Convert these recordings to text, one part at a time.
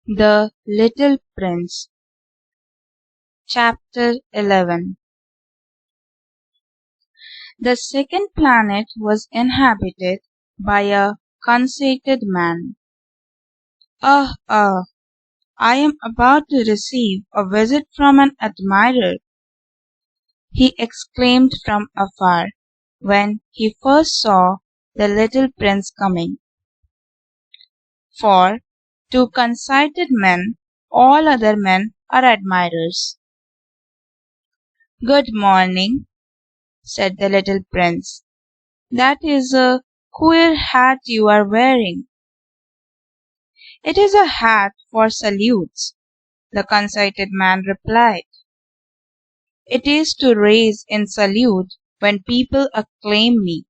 The Little Prince. Chapter 11. The second planet was inhabited by a conceited man. "Ah, ah, I am about to receive a visit from an admirer," he exclaimed from afar, when he first saw the little prince coming. For to conceited men all other men are admirers. "Good morning," said the little prince. "That is a queer hat you are wearing." "It is a hat for salutes," the conceited man replied. "It is to raise in salute when people acclaim me.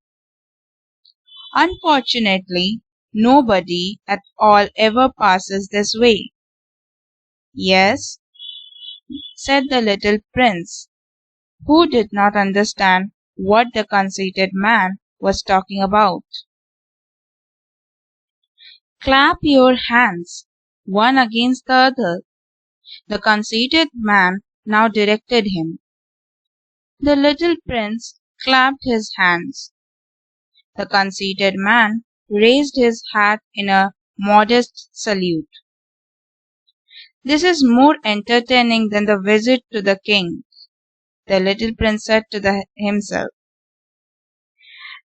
Unfortunately, nobody at all ever passes this way." "Yes," said the little prince, who did not understand what the conceited man was talking about. "Clap your hands, one against the other," the conceited man now directed him. The little prince clapped his hands. The conceited man raised his hat in a modest salute. "This is more entertaining than the visit to the king," the little prince said to himself.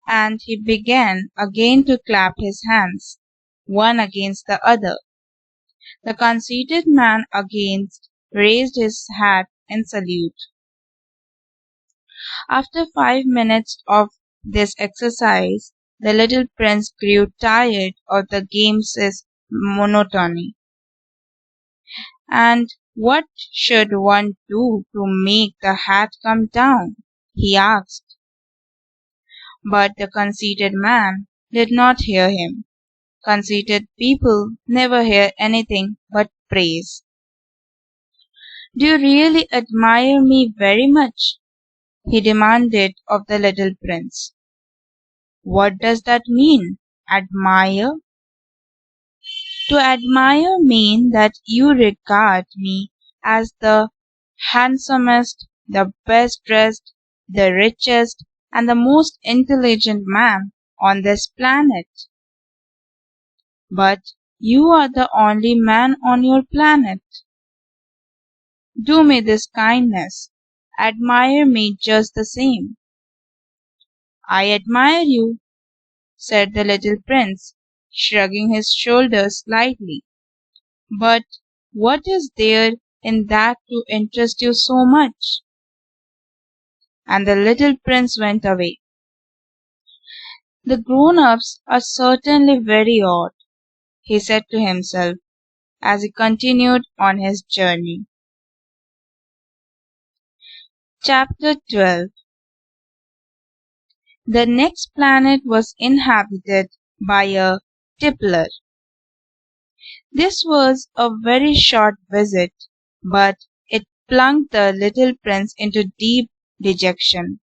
And he began again to clap his hands, one against the other. The conceited man again raised his hat in salute. After 5 minutes of this exercise, the little prince grew tired of the game's monotony. "And what should one do to make the hat come down?" he asked. But the conceited man did not hear him. Conceited people never hear anything but praise. "Do you really admire me very much?" he demanded of the little prince. "What does that mean, admire?" "To admire means that you regard me as the handsomest, the best dressed, the richest, and the most intelligent man on this planet." "But you are the only man on your planet. Do me this kindness. Admire me just the same." "I admire you," said the little prince, shrugging his shoulders slightly. "But what is there in that to interest you so much?" And the little prince went away. "The grown-ups are certainly very odd," he said to himself as he continued on his journey. Chapter 12. The next planet was inhabited by a tippler. This was a very short visit, but it plunged the little prince into deep dejection.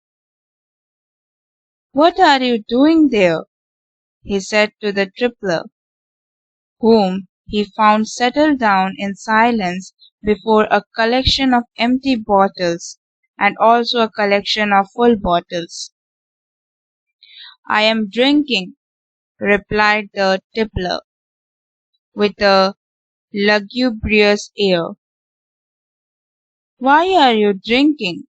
"What are you doing there?" he said to the tippler, whom he found settled down in silence before a collection of empty bottles and also a collection of full bottles. "I am drinking," replied the tippler, with a lugubrious air. "Why are you drinking?"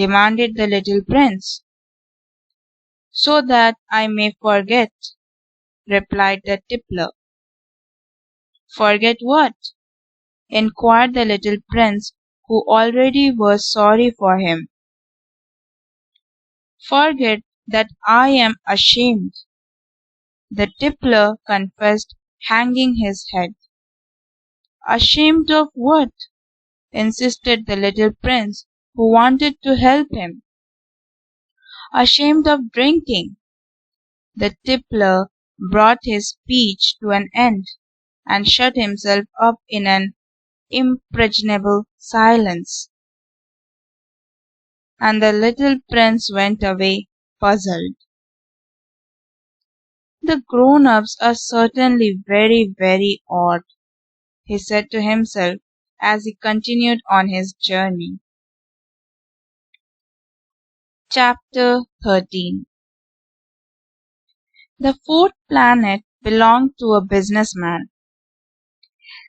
demanded the little prince. "So that I may forget," replied the tippler. "Forget what?" inquired the little prince, who already was sorry for him. "Forget that I am ashamed," the tippler confessed, hanging his head. "Ashamed of what?" insisted the little prince, who wanted to help him. "Ashamed of drinking." The tippler brought his speech to an end, and shut himself up in an impregnable silence. And the little prince went away puzzled. "The grown-ups are certainly very, very odd," he said to himself as he continued on his journey. Chapter 13. The fourth planet belonged to a businessman.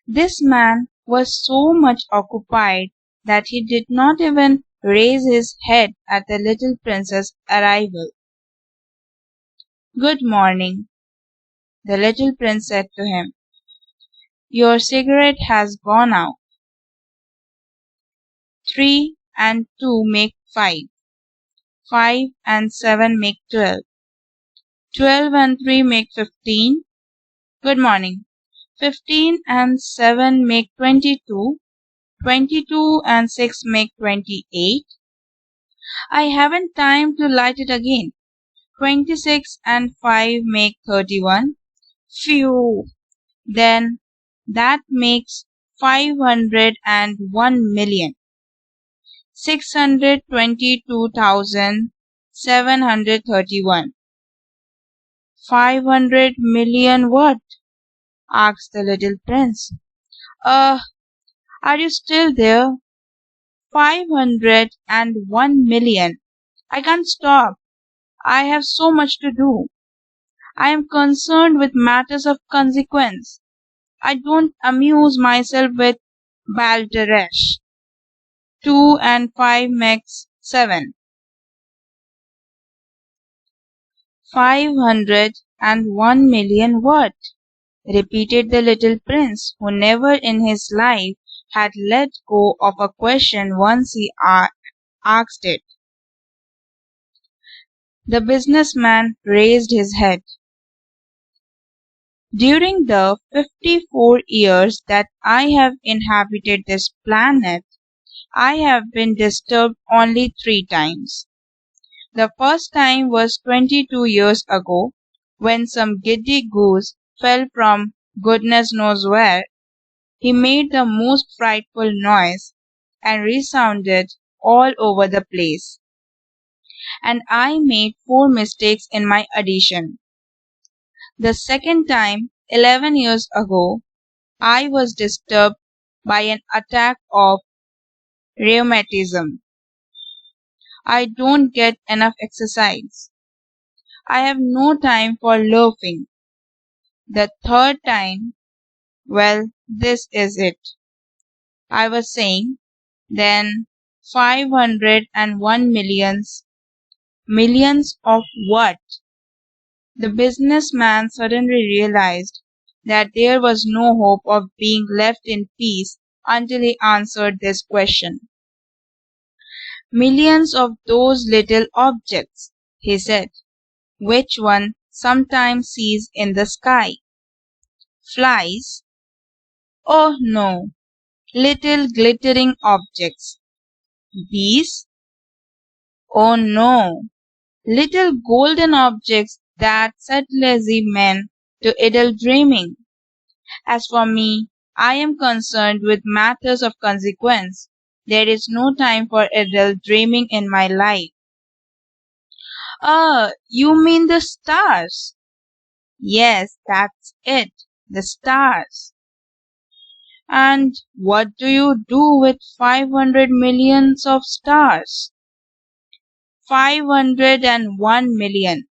This man was so much occupied that he did not even raise his head at the little prince's arrival. "Good morning," the little prince said to him. "Your cigarette has gone out. 3 and 2 make 5. 5 and 7 make 12. 12 and 3 make 15. Good morning. 15 and 7 make 22. 22 and 6 make 28. I haven't time to light it again. 26 and 5 make 31. Phew! Then that makes 501,000,000. 622,731. 500,000,000 what?" asked the little prince. Are you still there? 501,000,000. I can't stop. I have so much to do. I am concerned with matters of consequence. I don't amuse myself with balderdash. 2 and 5 makes 7. 501,000,000 what? Repeated the little prince, who never in his life had let go of a question once he asked it. The businessman raised his head. "During the 54 years that I have inhabited this planet, I have been disturbed only 3 times. The first time was 22 years ago, when some giddy goose fell from goodness knows where. He made the most frightful noise, and resounded all over the place, and I made 4 mistakes in my addition. The second time, 11 years ago, I was disturbed by an attack of rheumatism. I don't get enough exercise. I have no time for loafing. The third time, well, this is it. I was saying, then 501,000,000. Millions of what?" The businessman suddenly realized that there was no hope of being left in peace until he answered this question. "Millions of those little objects," he said, "which one sometimes sees in the sky." "Flies?" "Oh, no. Little glittering objects." "Bees?" "Oh, no. Little golden objects that set lazy men to idle dreaming. As for me, I am concerned with matters of consequence. There is no time for idle dreaming in my life." "Ah, you mean the stars?" "Yes, that's it, the stars." "And what do you do with 500,000,000 of stars?" 501,000,000.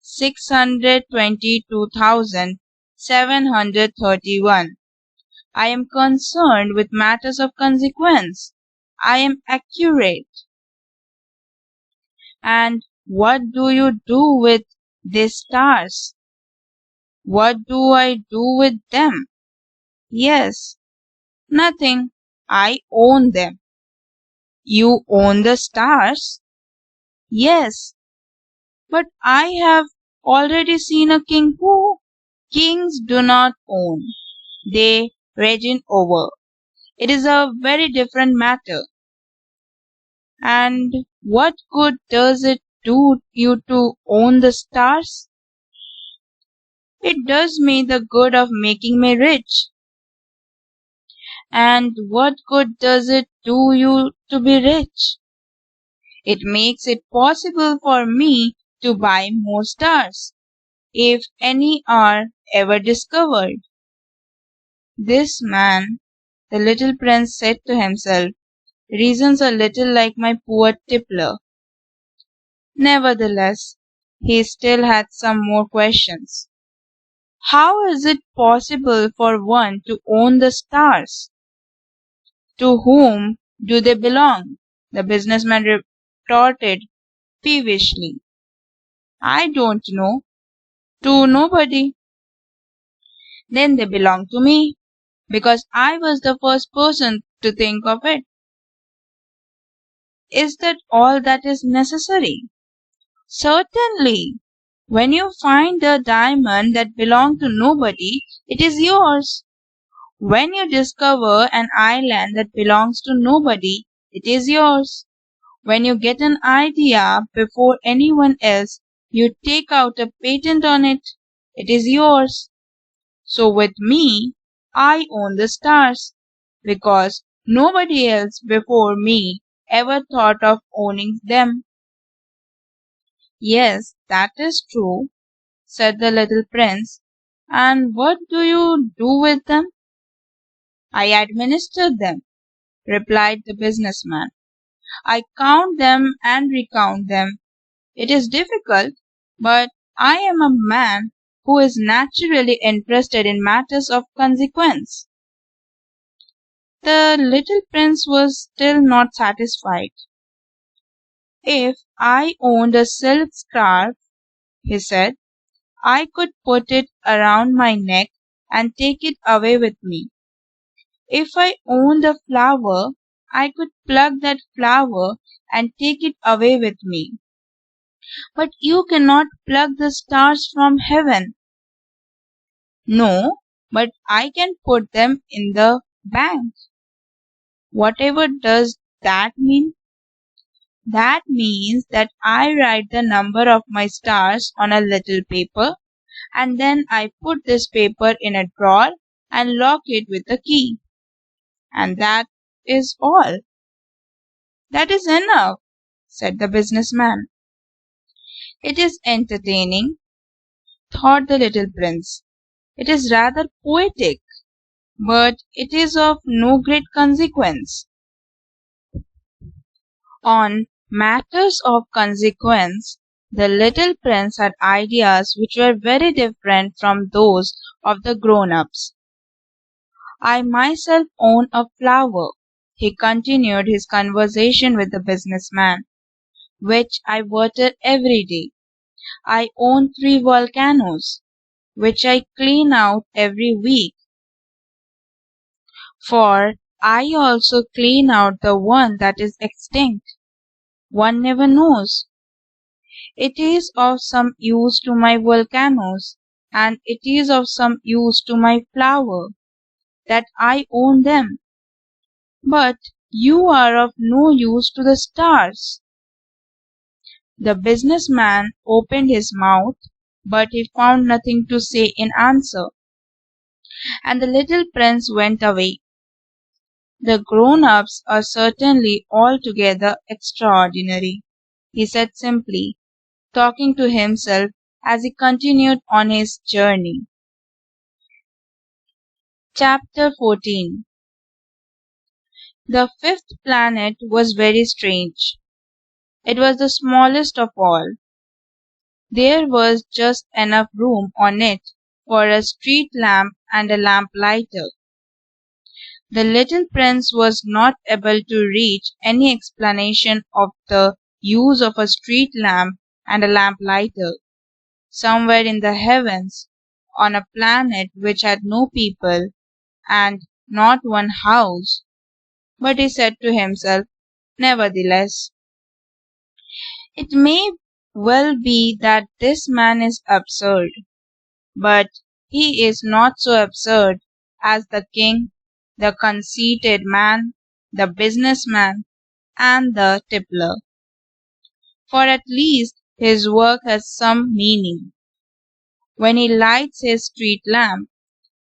622,731. I am concerned with matters of consequence. I am accurate. "And what do you do with these stars?" "What do I do with them?" "Yes, nothing. I own them." "You own the stars?" "Yes, but I have already seen a king who—" "Kings do not own. They regent over. It is a very different matter." "And what good does it do you to own the stars?" "It does me the good of making me rich." "And what good does it do you to be rich?" "It makes it possible for me to buy more stars, if any are ever discovered." This man, the little prince said to himself, reasons a little like my poor tippler. Nevertheless, he still had some more questions. How is it possible for one to own the stars? To whom do they belong? The businessman retorted peevishly. I don't know. To nobody. Then they belong to me, because I was the first person to think of it. Is that all that is necessary? Certainly. When you find a diamond that belonged to nobody, it is yours. When you discover an island that belongs to nobody, it is yours. When you get an idea before anyone else, you take out a patent on it. It is yours. So with me, I own the stars, because nobody else before me ever thought of owning them. Yes, that is true, said the little prince. And what do you do with them? I administer them, replied the businessman. I count them and recount them. It is difficult, but I am a man who is naturally interested in matters of consequence. The little prince was still not satisfied. If I owned a silk scarf, he said, I could put it around my neck and take it away with me. If I owned a flower, I could pluck that flower and take it away with me. But you cannot pluck the stars from heaven. No, but I can put them in the bank. Whatever does that mean? That means that I write the number of my stars on a little paper, and then I put this paper in a drawer and lock it with a key. And that is all. That is enough, said the businessman. It is entertaining, thought the little prince. It is rather poetic, but it is of no great consequence. On matters of consequence, the little prince had ideas which were very different from those of the grown-ups. I myself own a flower, he continued his conversation with the businessman, which I water every day. I own 3 volcanoes, which I clean out every week, for I also clean out the one that is extinct. One never knows. It is of some use to my volcanoes, and it is of some use to my flower, that I own them. But you are of no use to the stars. The businessman opened his mouth, but he found nothing to say in answer, and the little prince went away. The grown-ups are certainly altogether extraordinary, he said simply, talking to himself as he continued on his journey. Chapter 14. The fifth planet was very strange. It was the smallest of all. There was just enough room on it for a street lamp and a lamplighter. The little prince was not able to reach any explanation of the use of a street lamp and a lamplighter. Somewhere in the heavens, on a planet which had no people and not one house. But he said to himself, nevertheless, it may well be that this man is absurd, but he is not so absurd as the king, the conceited man, the businessman, and the tippler. For at least his work has some meaning. When he lights his street lamp,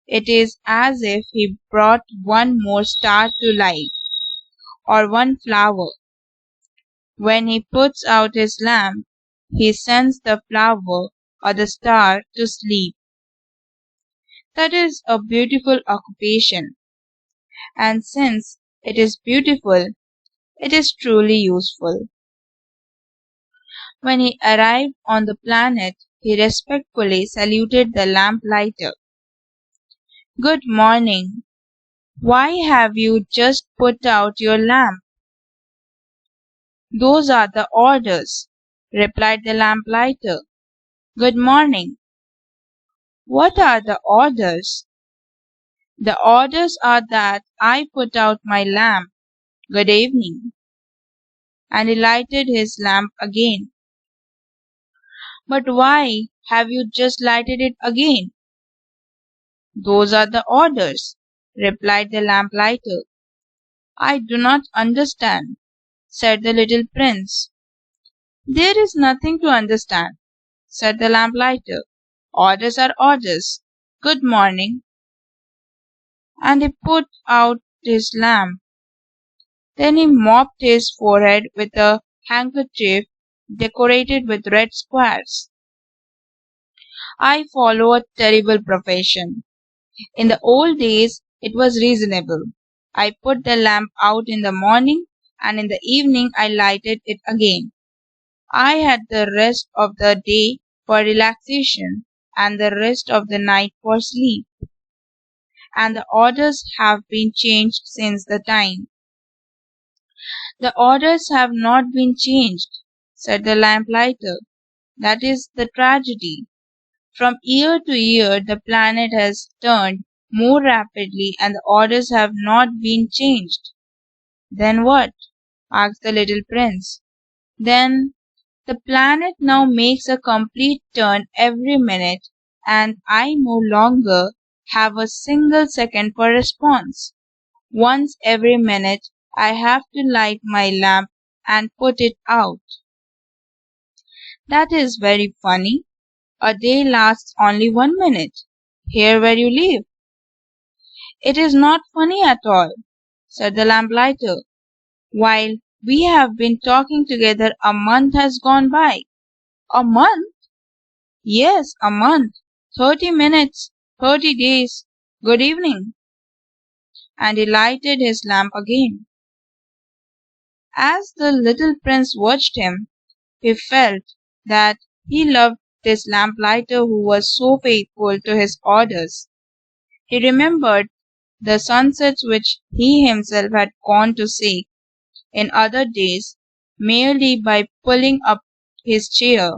it is as if he brought one more star to life, or one flower. When he puts out his lamp, he sends the flower or the star to sleep. That is a beautiful occupation, and since it is beautiful, it is truly useful. When he arrived on the planet, he respectfully saluted the lamplighter. Good morning. Why have you just put out your lamp? Those are the orders, replied the lamplighter. Good morning. What are the orders? The orders are that I put out my lamp. Good evening. And he lighted his lamp again. But why have you just lighted it again? Those are the orders, replied the lamplighter. I do not understand, said the little prince. There is nothing to understand, said the lamplighter. Orders are orders. Good morning. And he put out his lamp. Then he mopped his forehead with a handkerchief decorated with red squares. I follow a terrible profession. In the old days it was reasonable. I put the lamp out in the morning, and in the evening I lighted it again. I had the rest of the day for relaxation and the rest of the night for sleep. And the orders have been changed since the time. The orders have not been changed, said the lamplighter. That is the tragedy. From year to year the planet has turned more rapidly and the orders have not been changed. Then what? Asked the little prince. Then the planet now makes a complete turn every minute, and I no longer have a single second for response. Once every minute I have to light my lamp and put it out. That is very funny. A day lasts only 1 minute, here where you live. It is not funny at all, said the lamplighter. While we have been talking together, a month has gone by. A month? Yes, a month. 30 minutes, 30 days. Good evening. And he lighted his lamp again. As the little prince watched him, he felt that he loved this lamplighter who was so faithful to his orders. He remembered the sunsets which he himself had gone to see in other days merely by pulling up his chair,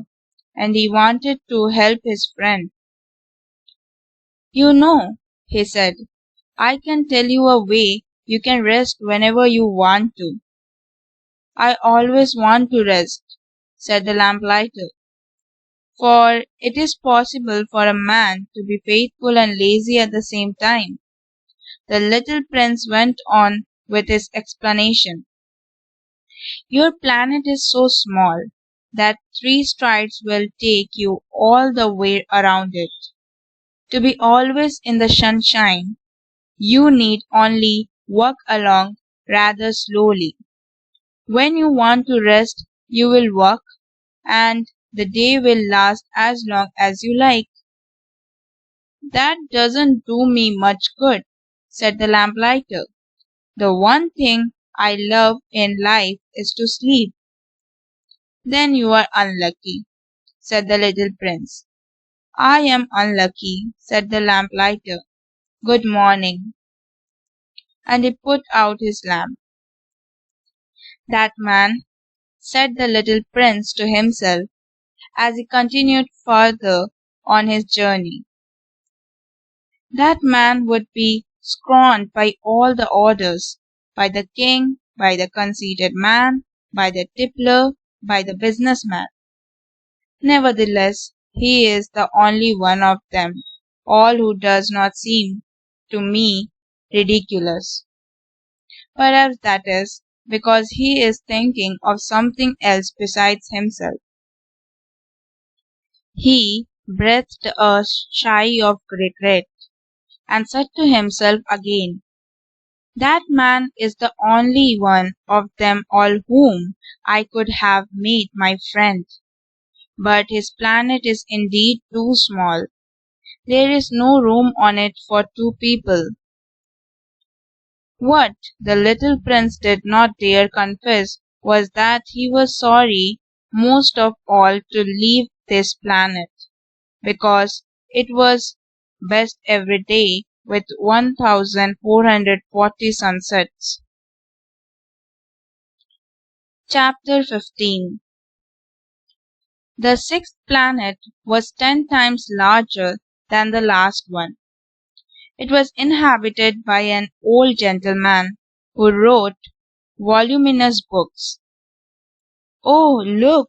and he wanted to help his friend. You know, he said, I can tell you a way you can rest whenever you want to. I always want to rest, said the lamplighter, for it is possible for a man to be faithful and lazy at the same time. The little prince went on with his explanation. Your planet is so small that 3 strides will take you all the way around it. To be always in the sunshine, you need only walk along rather slowly. When you want to rest, you will walk, and the day will last as long as you like. That doesn't do me much good, said the lamplighter. The one thing I love in life is to sleep. Then you are unlucky, said the little prince. I am unlucky, said the lamplighter. Good morning. And he put out his lamp. That man, said the little prince to himself as he continued farther on his journey, that man would be scorned by all the orders, by the king, by the conceited man, by the tippler, by the businessman. Nevertheless, he is the only one of them all who does not seem to me ridiculous. Perhaps that is because he is thinking of something else besides himself. He breathed a sigh of regret and said to himself again, that man is the only one of them all whom I could have made my friend. But his planet is indeed too small. There is no room on it for two people. What the little prince did not dare confess was that he was sorry most of all to leave this planet, because it was best every day with 1440 sunsets. Chapter 15. The sixth planet was 10 times larger than the last one. It was inhabited by an old gentleman who wrote voluminous books. "Oh, look!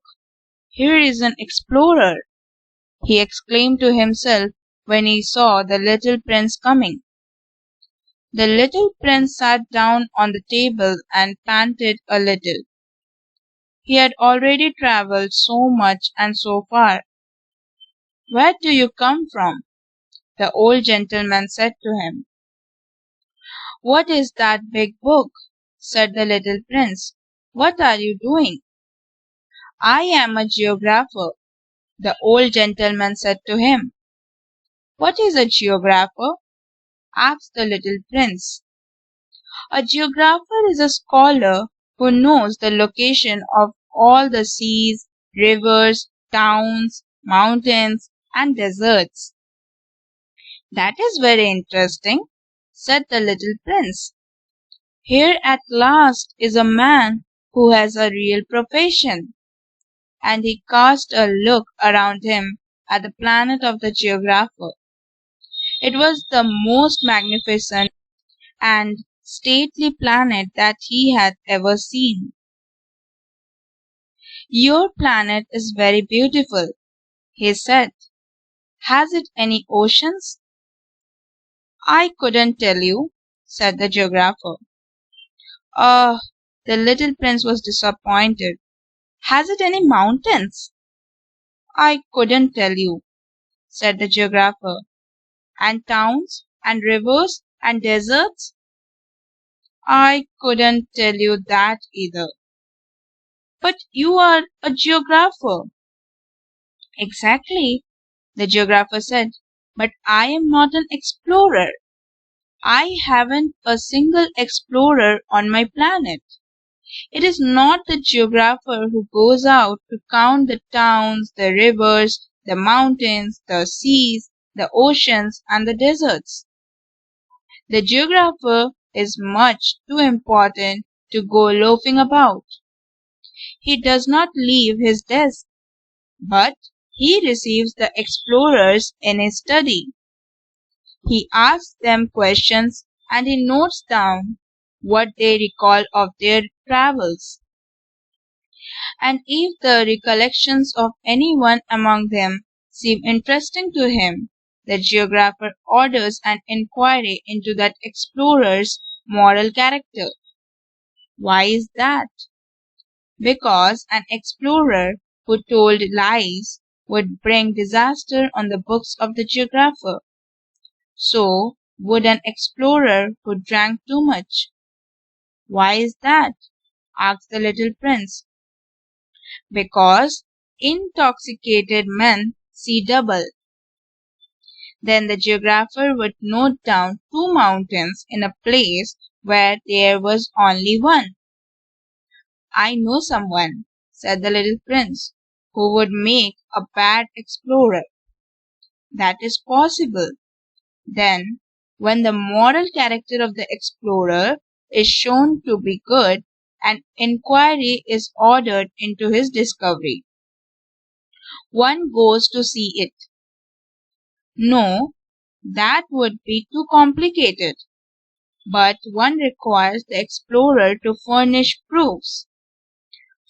Here is an explorer!" he exclaimed to himself when he saw the little prince coming. The little prince sat down on the table and panted a little. He had already travelled so much and so far. "Where do you come from?" the old gentleman said to him. "What is that big book?" said the little prince. "What are you doing?" "I am a geographer," the old gentleman said to him. "What is a geographer?" asked the little prince. "A geographer is a scholar who knows the location of all the seas, rivers, towns, mountains, and deserts." "That is very interesting," said the little prince. "Here at last is a man who has a real profession." And he cast a look around him at the planet of the geographer. It was the most magnificent and stately planet that he had ever seen. "Your planet is very beautiful," he said. "Has it any oceans?" "I couldn't tell you," said the geographer. Ah, the little prince was disappointed. "Has it any mountains?" "I couldn't tell you," said the geographer. "And towns, and rivers, and deserts?" "I couldn't tell you that either." "But you are a geographer." "Exactly," the geographer said, "but I am not an explorer. I haven't a single explorer on my planet. It is not the geographer who goes out to count the towns, the rivers, the mountains, the seas, the oceans, and the deserts. The geographer is much too important to go loafing about. He does not leave his desk, but he receives the explorers in his study. He asks them questions and he notes down what they recall of their travels. And if the recollections of any one among them seem interesting to him, the geographer orders an inquiry into that explorer's moral character. Why is that? Because an explorer who told lies would bring disaster on the books of the geographer. So would an explorer who drank too much. Why is that? Asked the little prince. Because intoxicated men see double. Then the geographer would note down two mountains in a place where there was only one. "I know someone," said the little prince, "who would make a bad explorer." "That is possible. Then, when the moral character of the explorer is shown to be good, an inquiry is ordered into his discovery. One goes to see it." "No, that would be too complicated. But one requires the explorer to furnish proofs.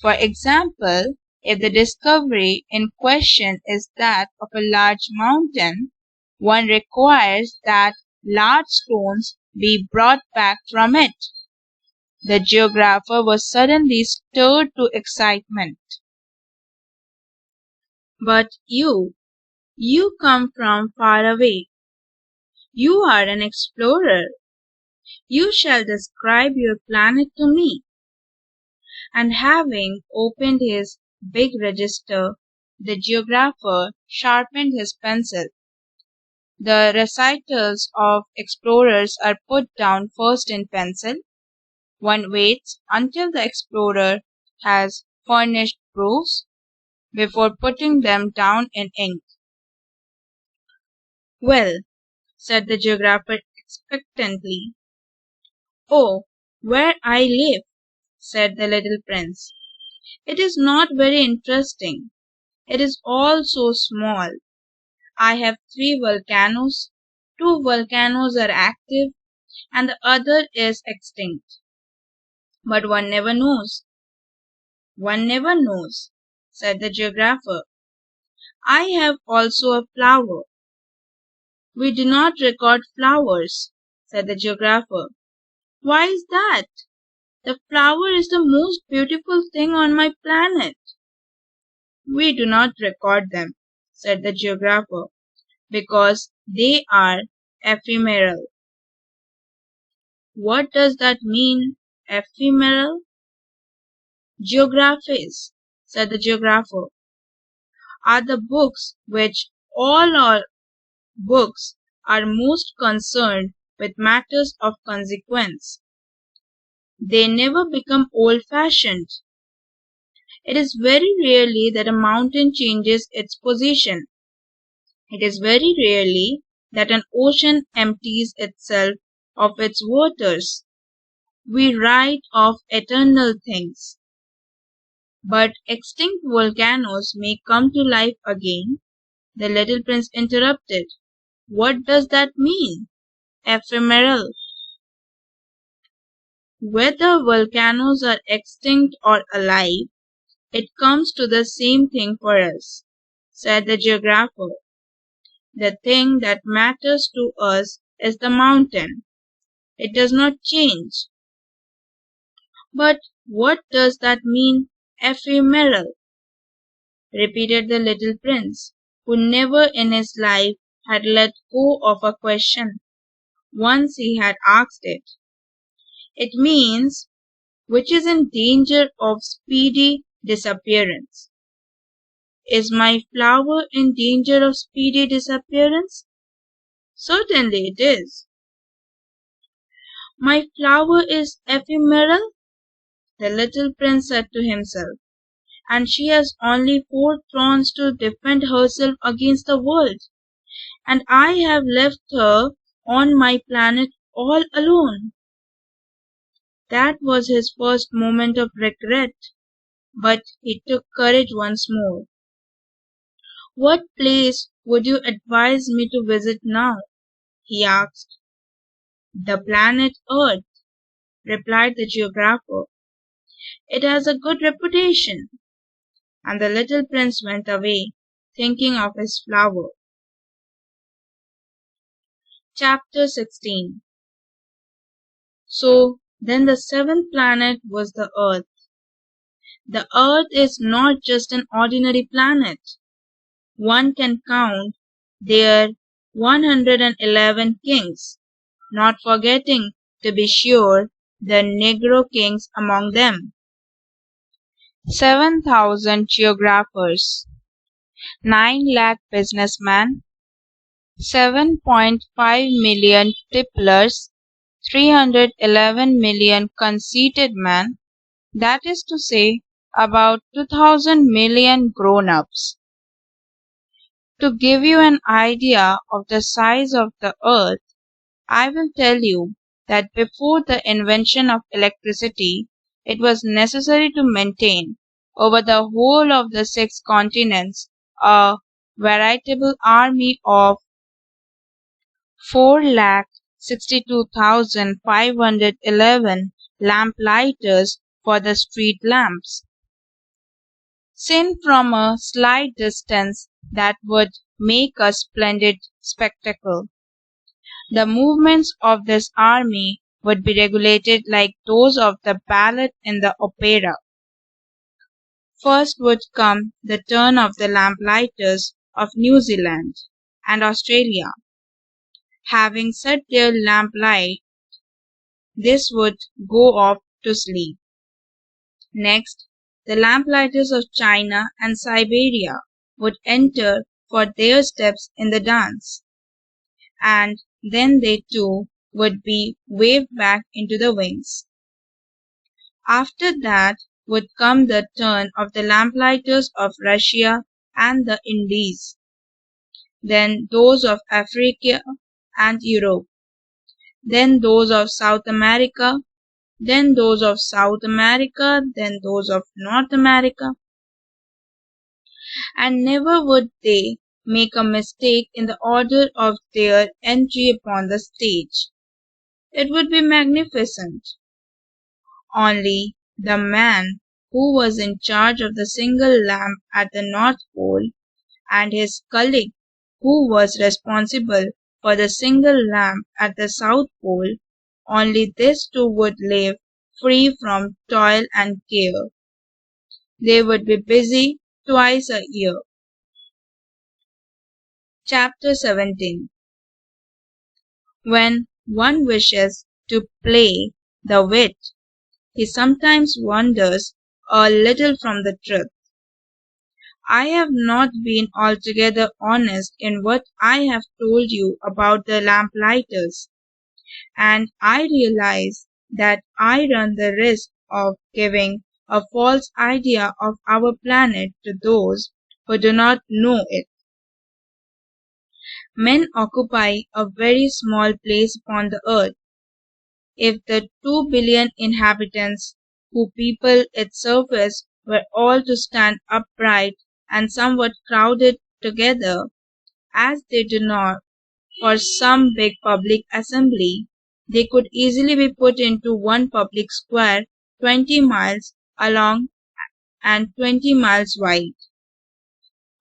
For example, if the discovery in question is that of a large mountain, one requires that large stones be brought back from it." The geographer was suddenly stirred to excitement. "But you come from far away. You are an explorer. You shall describe your planet to me." And having opened his big register, the geographer sharpened his pencil. The recitals of explorers are put down first in pencil. One waits until the explorer has furnished proofs before putting them down in ink. Well, said the geographer expectantly. Oh, where I live, said the little prince. It is not very interesting. It is all so small. I have 3 volcanoes. 2 volcanoes are active, and the other is extinct. But one never knows. One never knows, said the geographer. I have also a flower. We do not record flowers, said the geographer. Why is that? The flower is the most beautiful thing on my planet. We do not record them, said the geographer, because they are ephemeral. What does that mean, ephemeral? Geographies, said the geographer, are the books which all our books are most concerned with matters of consequence. They never become old-fashioned. It is very rarely that a mountain changes its position. It is very rarely that an ocean empties itself of its waters. We write of eternal things. But extinct volcanoes may come to life again, the little prince interrupted. What does that mean? Ephemeral. Whether volcanoes are extinct or alive, it comes to the same thing for us, said the geographer. The thing that matters to us is the mountain. It does not change. But what does that mean, ephemeral? Repeated the little prince, who never in his life had let go of a question once he had asked it. It means which is in danger of speedy disappearance. Is my flower in danger of speedy disappearance? Certainly it is. My flower is ephemeral, the little prince said to himself, and she has only 4 thorns to defend herself against the world, and I have left her on my planet all alone. That was his first moment of regret, but he took courage once more. What place would you advise me to visit now? He asked. The planet Earth, replied the geographer. It has a good reputation. And the little prince went away, thinking of his flower. Chapter 16. So then the 7th planet was the Earth. The Earth is not just an ordinary planet. One can count there 111 kings, not forgetting, to be sure, the Negro kings among them. 7,000 geographers, 9 lakh businessmen, 7.5 million tipplers, 311 million conceited men, that is to say, about 2,000 million grown-ups. To give you an idea of the size of the earth, I will tell you that before the invention of electricity, it was necessary to maintain, over the whole of the 6 continents, a veritable army of 4,62,511 lamplighters for the street lamps. Seen from a slight distance, that would make a splendid spectacle. The movements of this army would be regulated like those of the ballet in the opera. First would come the turn of the lamplighters of New Zealand and Australia. Having set their lamplight, this would go off to sleep. Next, the lamplighters of China and Siberia would enter for their steps in the dance. and then they too would be waved back into the wings. After that would come the turn of the lamplighters of Russia and the Indies, then those of Africa and Europe, then those of South America, then those of South America, then those of North America, and never would they make a mistake in the order of their entry upon the stage. It would be magnificent. Only the man who was in charge of the single lamp at the North Pole and his colleague who was responsible for the single lamp at the South Pole, only these two would live free from toil and care. They would be busy twice a year. Chapter 17. When one wishes to play the wit, he sometimes wanders a little from the truth. I have not been altogether honest in what I have told you about the lamplighters, and I realize that I run the risk of giving a false idea of our planet to those who do not know it. Men occupy a very small place upon the earth. If the 2 billion inhabitants who people its surface were all to stand upright and somewhat crowded together, as they do not, for some big public assembly, they could easily be put into one public square 20 miles along and 20 miles wide.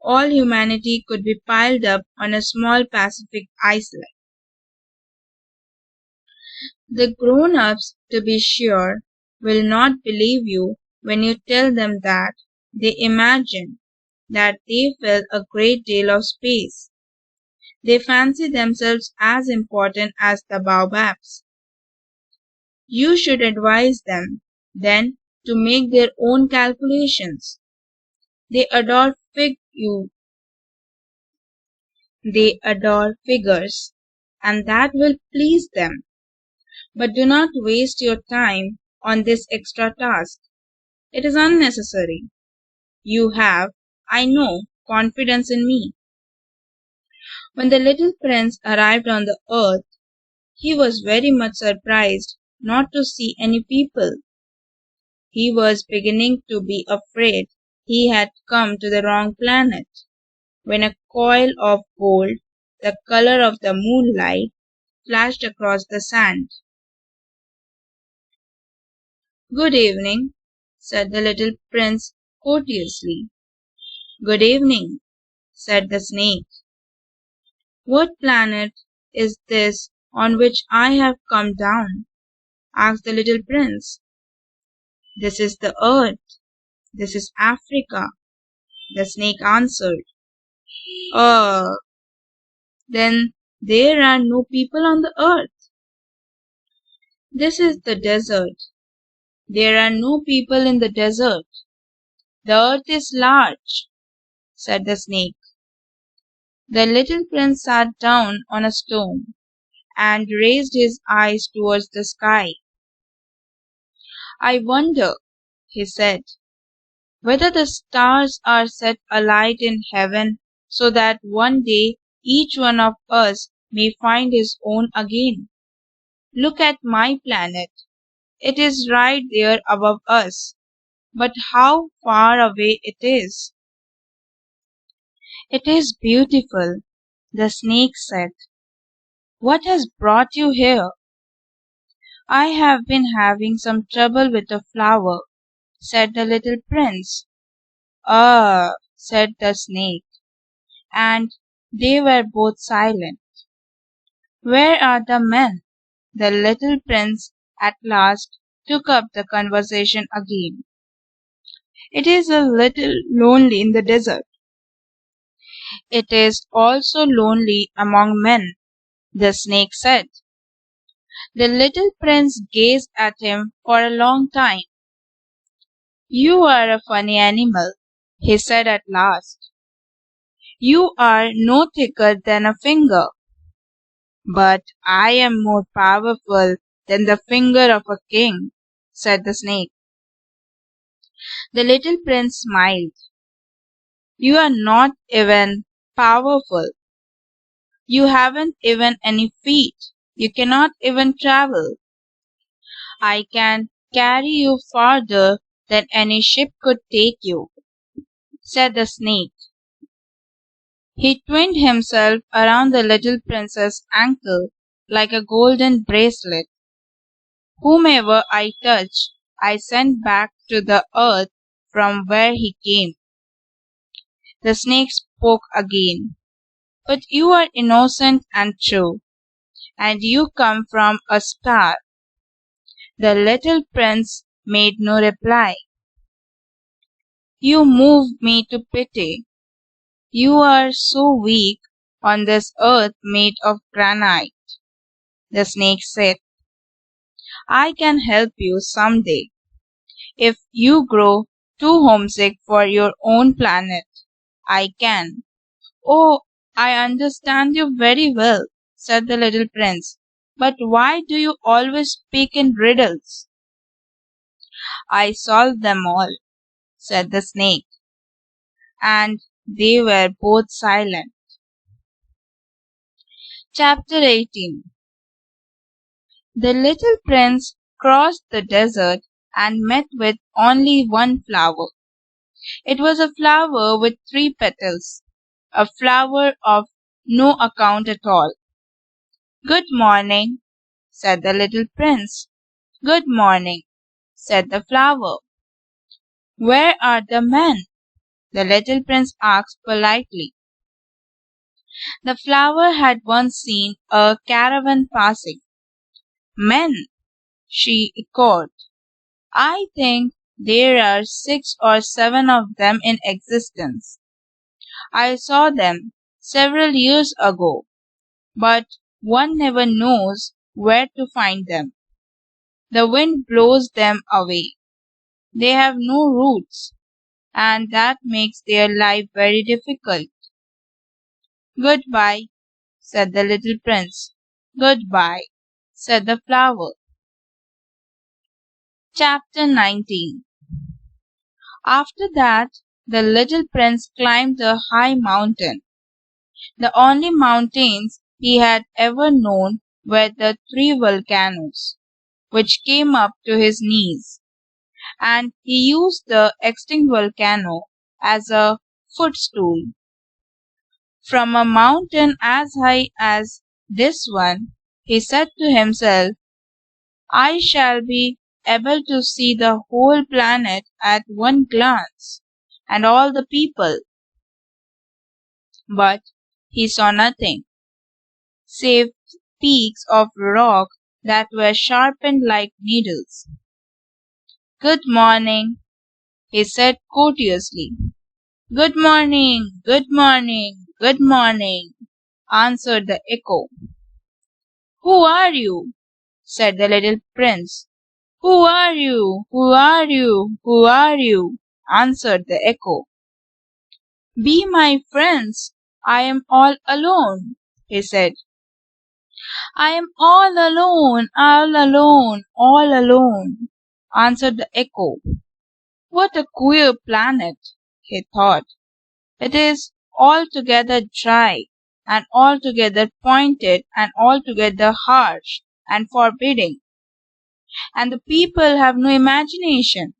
All humanity could be piled up on a small Pacific island. The grown-ups, to be sure, will not believe you when you tell them that they imagine that they fill a great deal of space. They fancy themselves as important as the baobabs. You should advise them, then, to make their own calculations. They adore figures, and that will please them. But do not waste your time on this extra task. It is unnecessary. You have, I know, confidence in me. When the little prince arrived on the earth, he was very much surprised not to see any people. He was beginning to be afraid he had come to the wrong planet, when a coil of gold, the color of the moonlight, flashed across the sand. "Good evening," said the little prince courteously. "Good evening," said the snake. "What planet is this on which I have come down?" asked the little prince. "This is the earth. This is Africa," the snake answered. "Oh, then there are no people on the earth." "This is the desert. There are no people in the desert. The earth is large," said the snake. The little prince sat down on a stone and raised his eyes towards the sky. "I wonder," he said, "whether the stars are set alight in heaven so that one day each one of us may find his own again. Look at my planet. It is right there above us, but how far away it is." "It is beautiful," the snake said. "What has brought you here?" "I have been having some trouble with a flower," said the little prince. "Ah," said the snake, and they were both silent. "Where are the men?" The little prince at last took up the conversation again. "It is a little lonely in the desert." "It is also lonely among men," the snake said. The little prince gazed at him for a long time. "You are a funny animal," he said at last. "You are no thicker than a finger." But I am more powerful than the finger of a king, said the snake. The little prince smiled. You are not even powerful. You haven't even any feet. You cannot even travel. I can carry you farther than any ship could take you, said the snake. He twined himself around the little prince's ankle like a golden bracelet. Whomever I touch, I send back to the earth from where he came. The snake spoke again. But you are innocent and true, and you come from a star. The little prince made no reply. You move me to pity. You are so weak on this earth made of granite. The snake said, I can help you some day. If you grow too homesick for your own planet, I can. Oh, I understand you very well, said the little prince. But why do you always speak in riddles? I solved them all, said the snake, and they were both silent. Chapter 18. The little prince crossed the desert and met with only one flower. It was a flower with 3 petals, a flower of no account at all. Good morning, said the little prince. Good morning, said the flower. Where are the men? The little prince asked politely. The flower had once seen a caravan passing. Men, she echoed. I think there are 6 or 7 of them in existence. I saw them several years ago, but one never knows where to find them. The wind blows them away. They have no roots, and that makes their life very difficult. Goodbye, said the little prince. Goodbye, said the flower. Chapter 19. After that, the little prince climbed a high mountain. The only mountains he had ever known were the 3 volcanoes, which came up to his knees, and he used the extinct volcano as a footstool. From a mountain as high as this one, he said to himself, I shall be able to see the whole planet at one glance, and all the people. But he saw nothing, save peaks of rock that were sharpened like needles. Good morning, he said courteously. Good morning, good morning, good morning, answered the echo. Who are you? Said the little prince. Who are you? Who are you? Who are you? Answered the echo. Be my friends. I am all alone, he said. I am all alone, all alone, all alone, answered the echo. What a queer planet, he thought. It is altogether dry, and altogether pointed, and altogether harsh and forbidding. And the people have no imagination.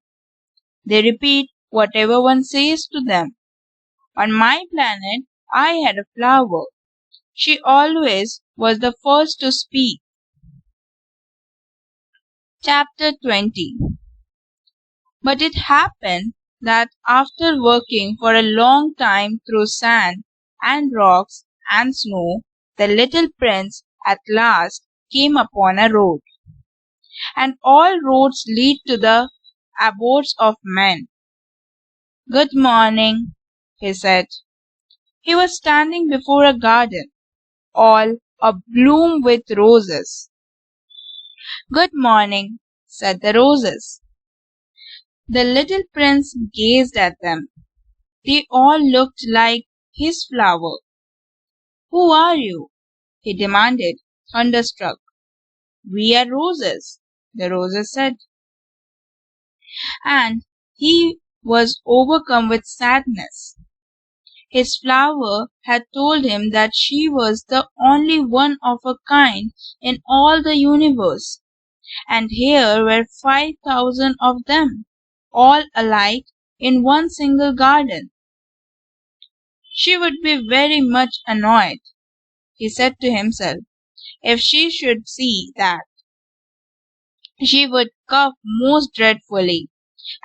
They repeat whatever one says to them. On my planet, I had a flower. She always was the first to speak. Chapter 20. But it happened that after working for a long time through sand and rocks and snow, the little prince at last came upon a road. And all roads lead to the abodes of men. Good morning, he said. He was standing before a garden, all abloom with roses. Good morning, said the roses. The little prince gazed at them. They all looked like his flower. Who are you? He demanded. thunderstruck. "We are roses," the roses said. And he was overcome with sadness. His flower had told him that she was the only one of her kind in all the universe, and here were 5,000 of them, all alike in one single garden. She would be very much annoyed, he said to himself, if she should see that. She would cough most dreadfully,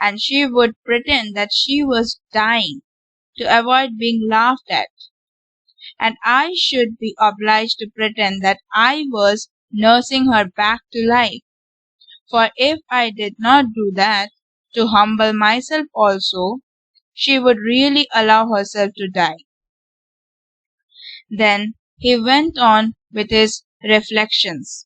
and she would pretend that she was dying to avoid being laughed at, and I should be obliged to pretend that I was nursing her back to life, for if I did not do that, to humble myself also, she would really allow herself to die. Then he went on with his reflections.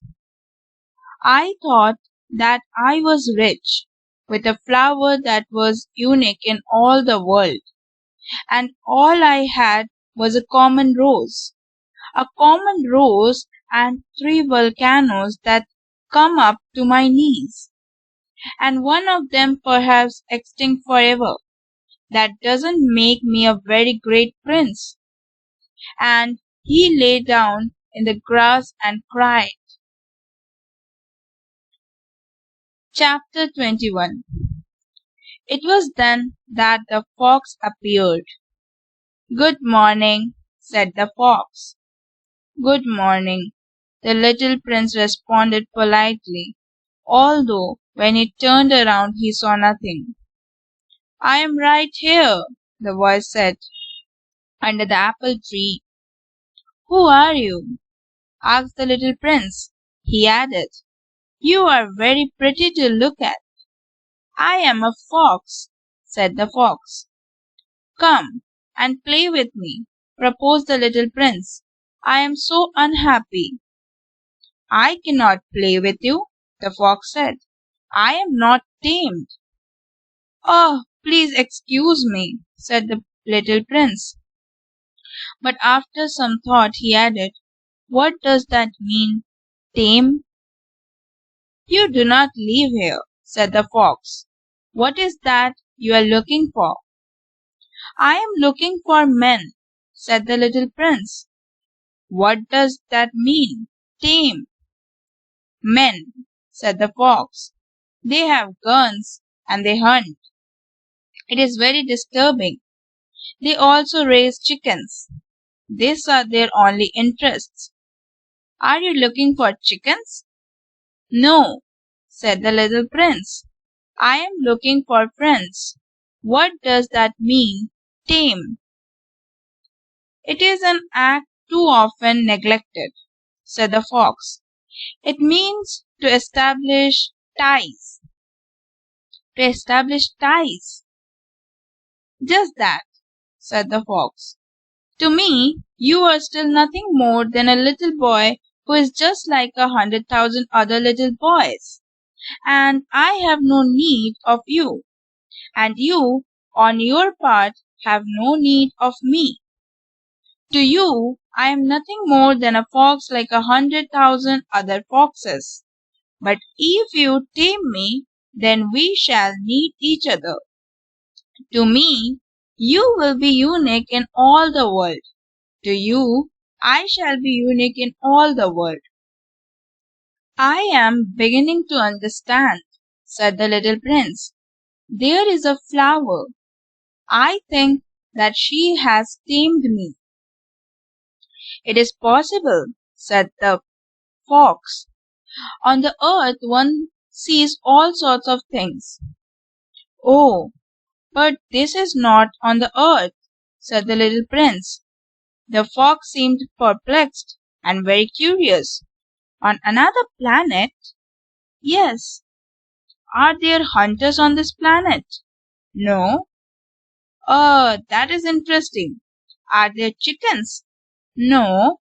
I thought that I was rich, with a flower that was unique in all the world, and all I had was a common rose and three volcanoes that come up to my knees, and one of them perhaps extinct forever. That doesn't make me a very great prince. And he lay down in the grass and cried. Chapter 21. It was then that the fox appeared. "Good morning," said the fox. "Good morning," the little prince responded politely, although when he turned around he saw nothing. "I am right here," the voice said, "under the apple tree." "Who are you?" asked the little prince. He added, "You are very pretty to look at." "I am a fox," said the fox. "Come and play with me," proposed the little prince. "I am so unhappy." "I cannot play with you," the fox said. "I am not tamed." "Oh, please excuse me," said the little prince. But after some thought he added, "What does that mean, tame?" "You do not live here," said the fox. "What is that you are looking for?" "I am looking for men," said the little prince. "What does that mean, tame?" "Men," said the fox. "They have guns and they hunt. It is very disturbing. They also raise chickens. These are their only interests. Are you looking for chickens?" "No," said the little prince. "I am looking for friends. What does that mean, tame?" "It is an act too often neglected," said the fox. "It means to establish ties." "To establish ties." "Just that," said the fox. "To me, you are still nothing more than a little boy who is just like 100,000 other little boys, and I have no need of you, and you, on your part, have no need of me. To you, I am nothing more than a fox like 100,000 other foxes. But if you tame me, then we shall need each other. To me, you will be unique in all the world. To you, I shall be unique in all the world." "I am beginning to understand," said the little prince. "There is a flower. I think that she has tamed me." "It is possible," said the fox. "On the earth one sees all sorts of things." "Oh, but this is not on the earth," said the little prince. The fox seemed perplexed and very curious. "On another planet?" "Yes." "Are there hunters on this planet?" "No." That is interesting. Are there chickens?" "No."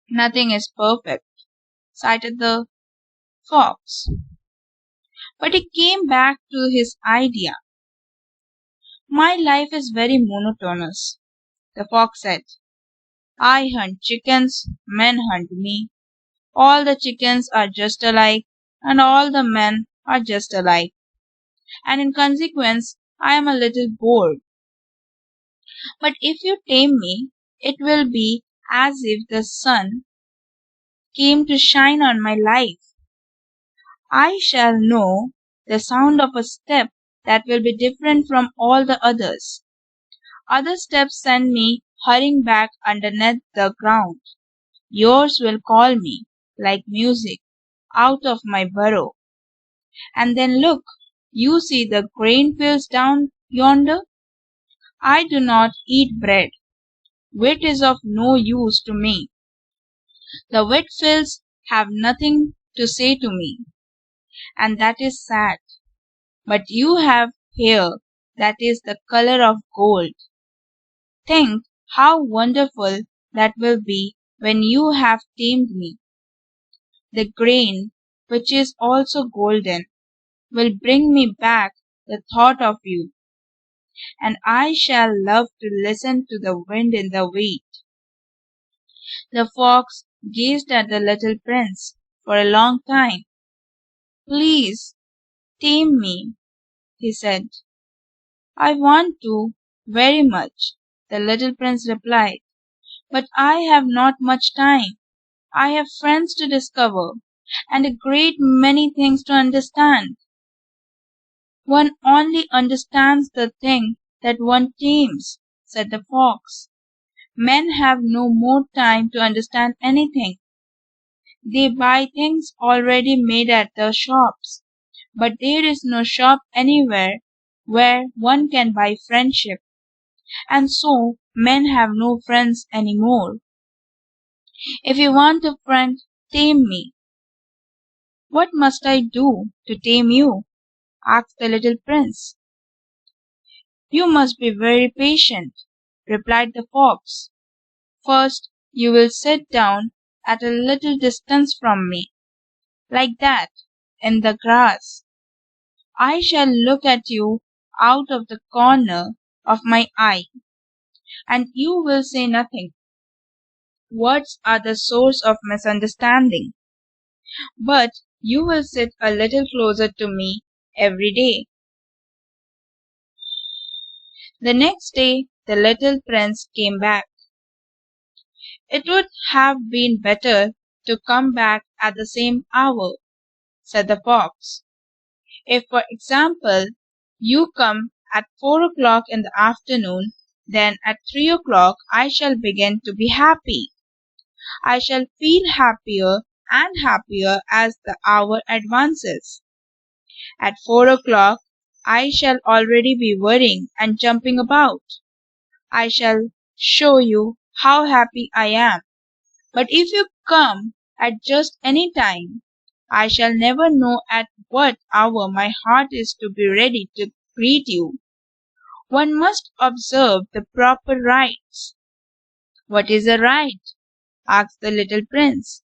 "Nothing is perfect," sighed the fox. But he came back to his idea. "My life is very monotonous," the fox said. "I hunt chickens, men hunt me. All the chickens are just alike, and all the men are just alike, and in consequence I am a little bored. But if you tame me, it will be as if the sun came to shine on my life. I shall know the sound of a step that will be different from all the others. Other steps send me hurrying back underneath the ground. Yours will call me, like music, out of my burrow. And then look, you see the grain fields down yonder? I do not eat bread. Wheat is of no use to me. The wheat fields have nothing to say to me, and that is sad. But you have hair that is the color of gold. Think how wonderful that will be when you have tamed me. The grain, which is also golden, will bring me back the thought of you, and I shall love to listen to the wind in the wheat. The fox gazed at the little prince for a long time. Please tame me, he said. I want to very much, the little prince replied, but I have not much time. I have friends to discover, and a great many things to understand. One only understands the thing that one tames, said the fox. Men have no more time to understand anything. They buy things already made at the shops, but there is no shop anywhere where one can buy friendship, and so men have no friends any more. If you want a friend, tame me. What must I do to tame you? Asked the little prince. You must be very patient, replied the fox. First you will sit down at a little distance from me, like that, in the grass. I shall look at you out of the corner of my eye, and you will say nothing. Words are the source of misunderstanding, but you will sit a little closer to me every day. The next day the little prince came back. It would have been better to come back at the same hour, said the fox. If, for example, you come at 4 o'clock in the afternoon, then at 3 o'clock I shall begin to be happy. I shall feel happier and happier as the hour advances. At 4 o'clock I shall already be worrying and jumping about. I shall show you how happy I am. But if you come at just any time, I shall never know at what hour my heart is to be ready to greet you. One must observe the proper rites. What is a rite? Asked the little prince.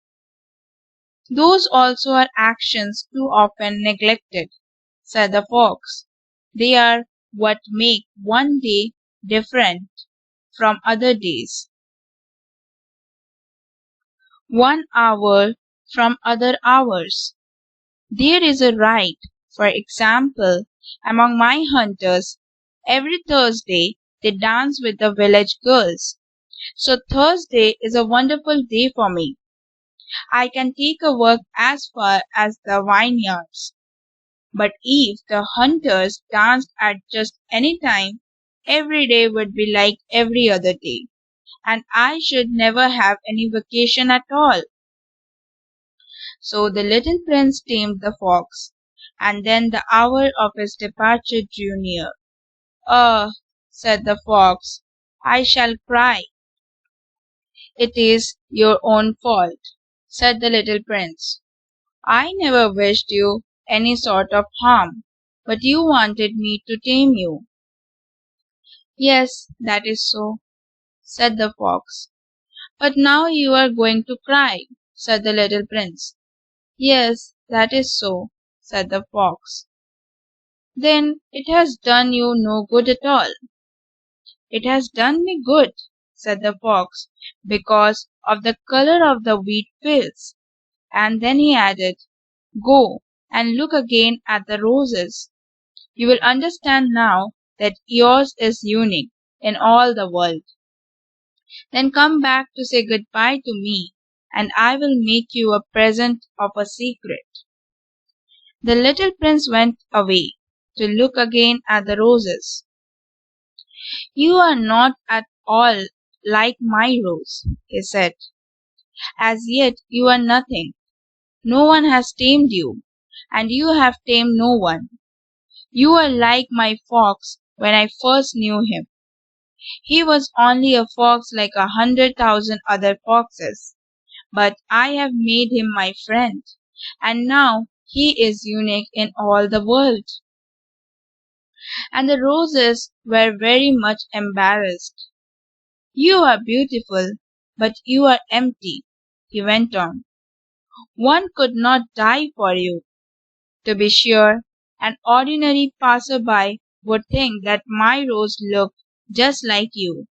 Those also are actions too often neglected, said the fox. They are what make one day different from other days, 1 hour from other hours. There is a rite, for example, among my hunters. Every Thursday they dance with the village girls. So Thursday is a wonderful day for me. I can take a walk as far as the vineyards. But if the hunters danced at just any time, every day would be like every other day, and I should never have any vacation at all. So the little prince tamed the fox, and then the hour of his departure drew near. "Ah," said the fox, "I shall cry." "It is your own fault," said the little prince. "I never wished you any sort of harm, but you wanted me to tame you." "Yes, that is so," said the fox. "But now you are going to cry," said the little prince. "Yes, that is so," said the fox. "Then it has done you no good at all." "It has done me good," said the fox, "because of the color of the wheat fields. And then he added, "Go and look again at the roses. You will understand now that yours is unique in all the world. Then come back to say goodbye to me, and I will make you a present of a secret." The little prince went away to look again at the roses. "You are not at all like my rose," he said. "As yet you are nothing. No one has tamed you, and you have tamed no one. You are like my fox when I first knew him. He was only a fox like 100,000 other foxes, but I have made him my friend, and now he is unique in all the world." And the roses were very much embarrassed. "You are beautiful, but you are empty," he went on. "One could not die for you. To be sure, an ordinary passer-by would think that my rose looked just like you,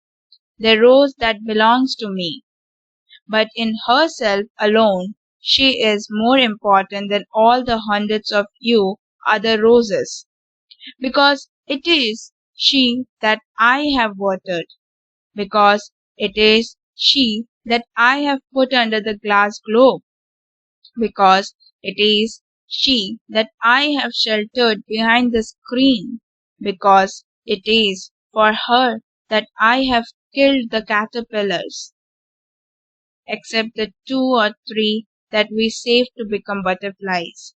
the rose that belongs to me. But in herself alone she is more important than all the hundreds of you other roses, because it is she that I have watered, because it is she that I have put under the glass globe, because it is she that I have sheltered behind the screen, because it is for her that I have killed the caterpillars, except the 2 or 3 that we saved to become butterflies,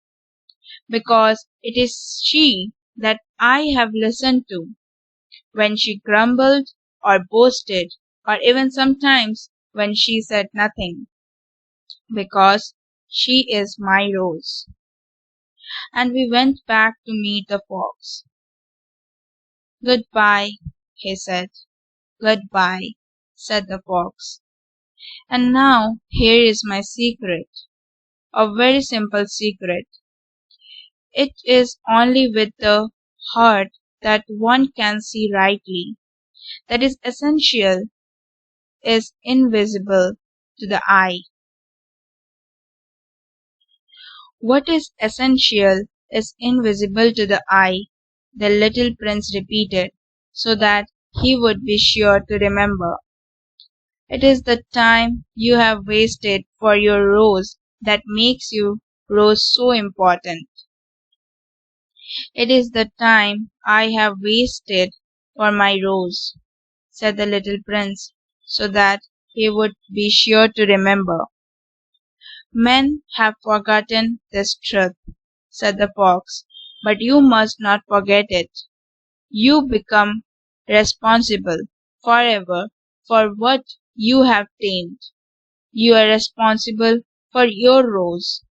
because it is she that I have listened to when she grumbled or boasted, or even sometimes when she said nothing, because she is my rose." And we went back to meet the fox. "Goodbye," he said. "Goodbye," said the fox. "And now here is my secret, a very simple secret. It is only with the heart that one can see rightly. That is essential, is invisible to the eye." "What is essential is invisible to the eye," the little prince repeated, so that he would be sure to remember. "It is the time you have wasted for your rose that makes your rose so important." "It is the time I have wasted for my rose," said the little prince, so that he would be sure to remember. "Men have forgotten this truth," said the fox, "but you must not forget it. You become responsible forever for what you have tamed. You are responsible for your rose."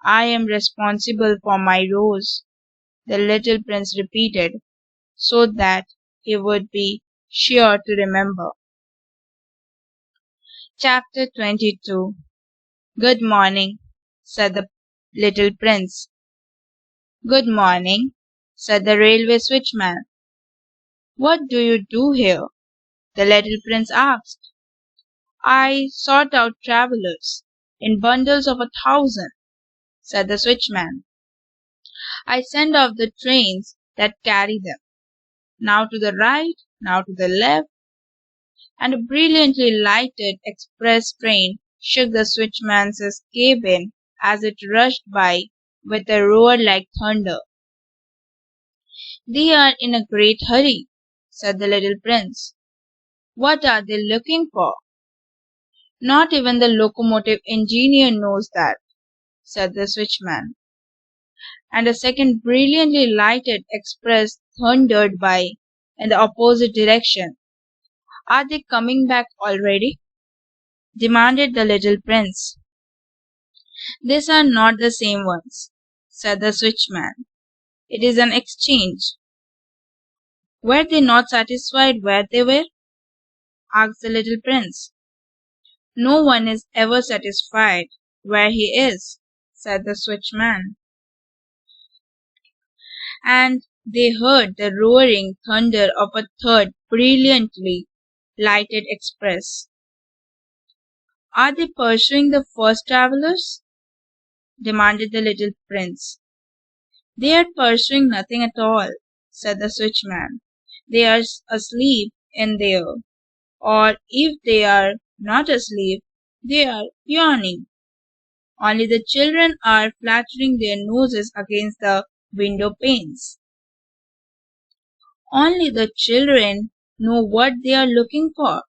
"I am responsible for my rose," the little prince repeated, so that he would be sure to remember. Chapter 22. "Good morning," said the little prince. "Good morning," said the railway switchman. "What do you do here?" the little prince asked. "I sort out travellers, in bundles of 1,000," said the switchman. "I send off the trains that carry them, now to the right, now to the left," and a brilliantly lighted express train shook the switchman's cabin as it rushed by with a roar like thunder. "They are in a great hurry," said the little prince. "What are they looking for?" "Not even the locomotive engineer knows that," said the switchman. And a second brilliantly lighted express thundered by in the opposite direction. "Are they coming back already?" demanded the little prince. "These are not the same ones," said the switchman. "It is an exchange." "Were they not satisfied where they were?" asked the little prince. "No one is ever satisfied where he is," said the switchman. And they heard the roaring thunder of a third brilliantly lighted express. "Are they pursuing the first travellers?" demanded the little prince. They are pursuing nothing at all, said the switchman. They are asleep in there, or if they are not asleep, they are yawning. Only the children are flattering their noses against the window panes. Only the children know what they are looking for,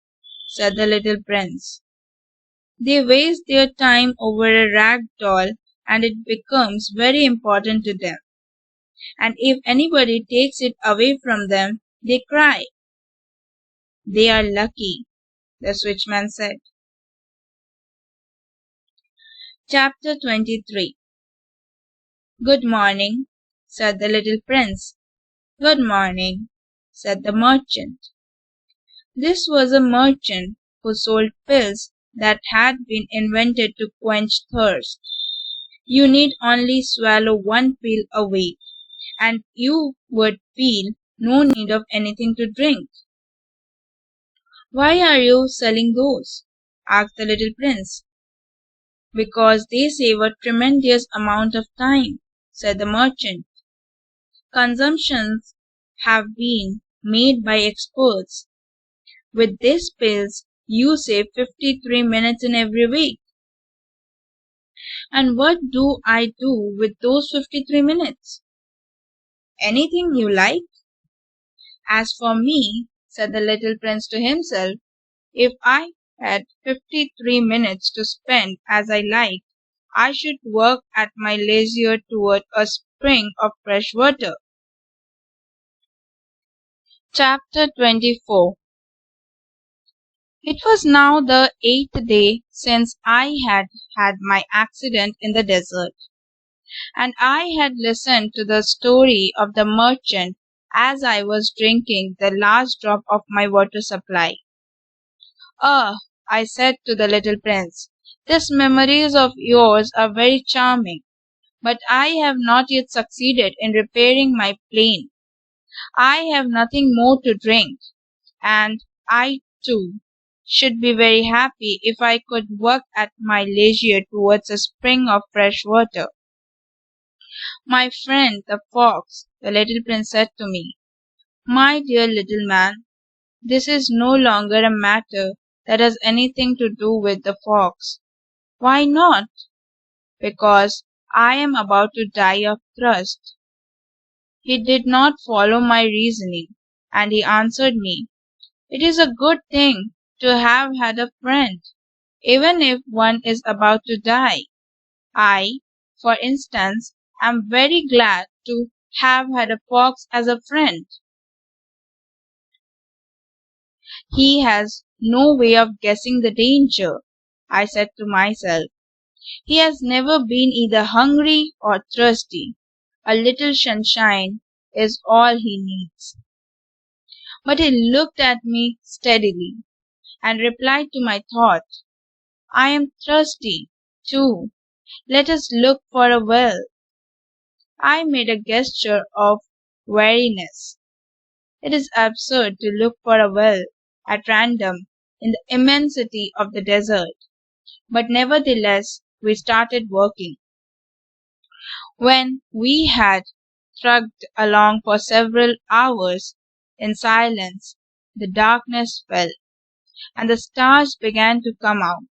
said the little prince. They waste their time over a rag doll and it becomes very important to them. And if anybody takes it away from them, they cry. They are lucky, the switchman said. Chapter 23. Good morning, said the little prince. Good morning, said the merchant. This was a merchant who sold pills that had been invented to quench thirst. You need only swallow one pill a week, and you would feel no need of anything to drink. Why are you selling those? Asked the little prince. Because they save a tremendous amount of time, said the merchant. Consumptions have been made by experts. With these pills, you save 53 minutes in every week. And what do I do with those 53 minutes? Anything you like. As for me, said the little prince to himself, if I had 53 minutes to spend as I liked, I should work at my leisure toward a spring of fresh water. Chapter 24. It was now the 8th day since I had had my accident in the desert, and I had listened to the story of the merchant as I was drinking the last drop of my water supply. Ah, I said to the little prince, these memories of yours are very charming, but I have not yet succeeded in repairing my plane. I have nothing more to drink, and I, too, should be very happy if I could work at my leisure towards a spring of fresh water. My friend the fox, the little prince said to me, my dear little man, this is no longer a matter that has anything to do with the fox. Why not? Because I am about to die of thirst. He did not follow my reasoning, and he answered me, it is a good thing to have had a friend, even if one is about to die. I, for instance, am very glad to have had a fox as a friend. He has no way of guessing the danger, I said to myself. He has never been either hungry or thirsty. A little sunshine is all he needs. But he looked at me steadily and replied to my thought, I am thirsty, too. Let us look for a well. I made a gesture of weariness. It is absurd to look for a well at random in the immensity of the desert, but nevertheless we started working. When we had trudged along for several hours in silence, the darkness fell, and the stars began to come out.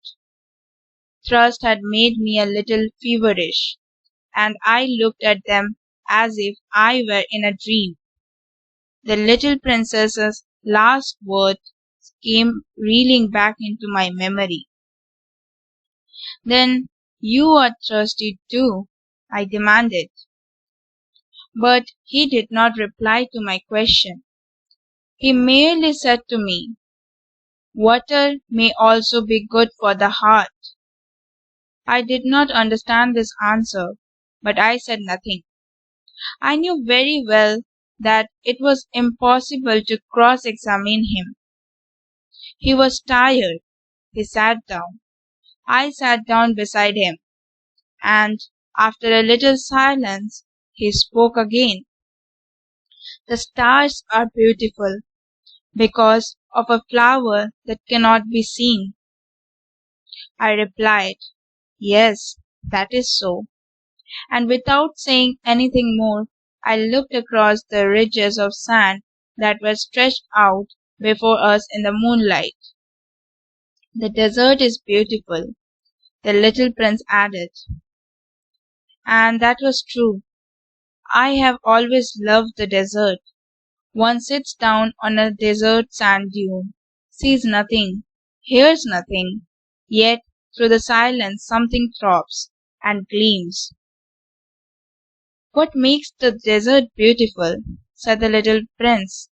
Thirst had made me a little feverish, and I looked at them as if I were in a dream. The little princess's last words came reeling back into my memory. Then you are thirsty too, I demanded. But he did not reply to my question. He merely said to me, water may also be good for the heart. I did not understand this answer, but I said nothing. I knew very well that it was impossible to cross-examine him. He was tired. He sat down. I sat down beside him, and after a little silence, he spoke again. The stars are beautiful because of a flower that cannot be seen. I replied, yes, that is so. And without saying anything more, I looked across the ridges of sand that were stretched out before us in the moonlight. The desert is beautiful, the little prince added. And that was true. I have always loved the desert. One sits down on a desert sand dune, sees nothing, hears nothing, yet through the silence something throbs and gleams. What makes the desert beautiful, said the little prince,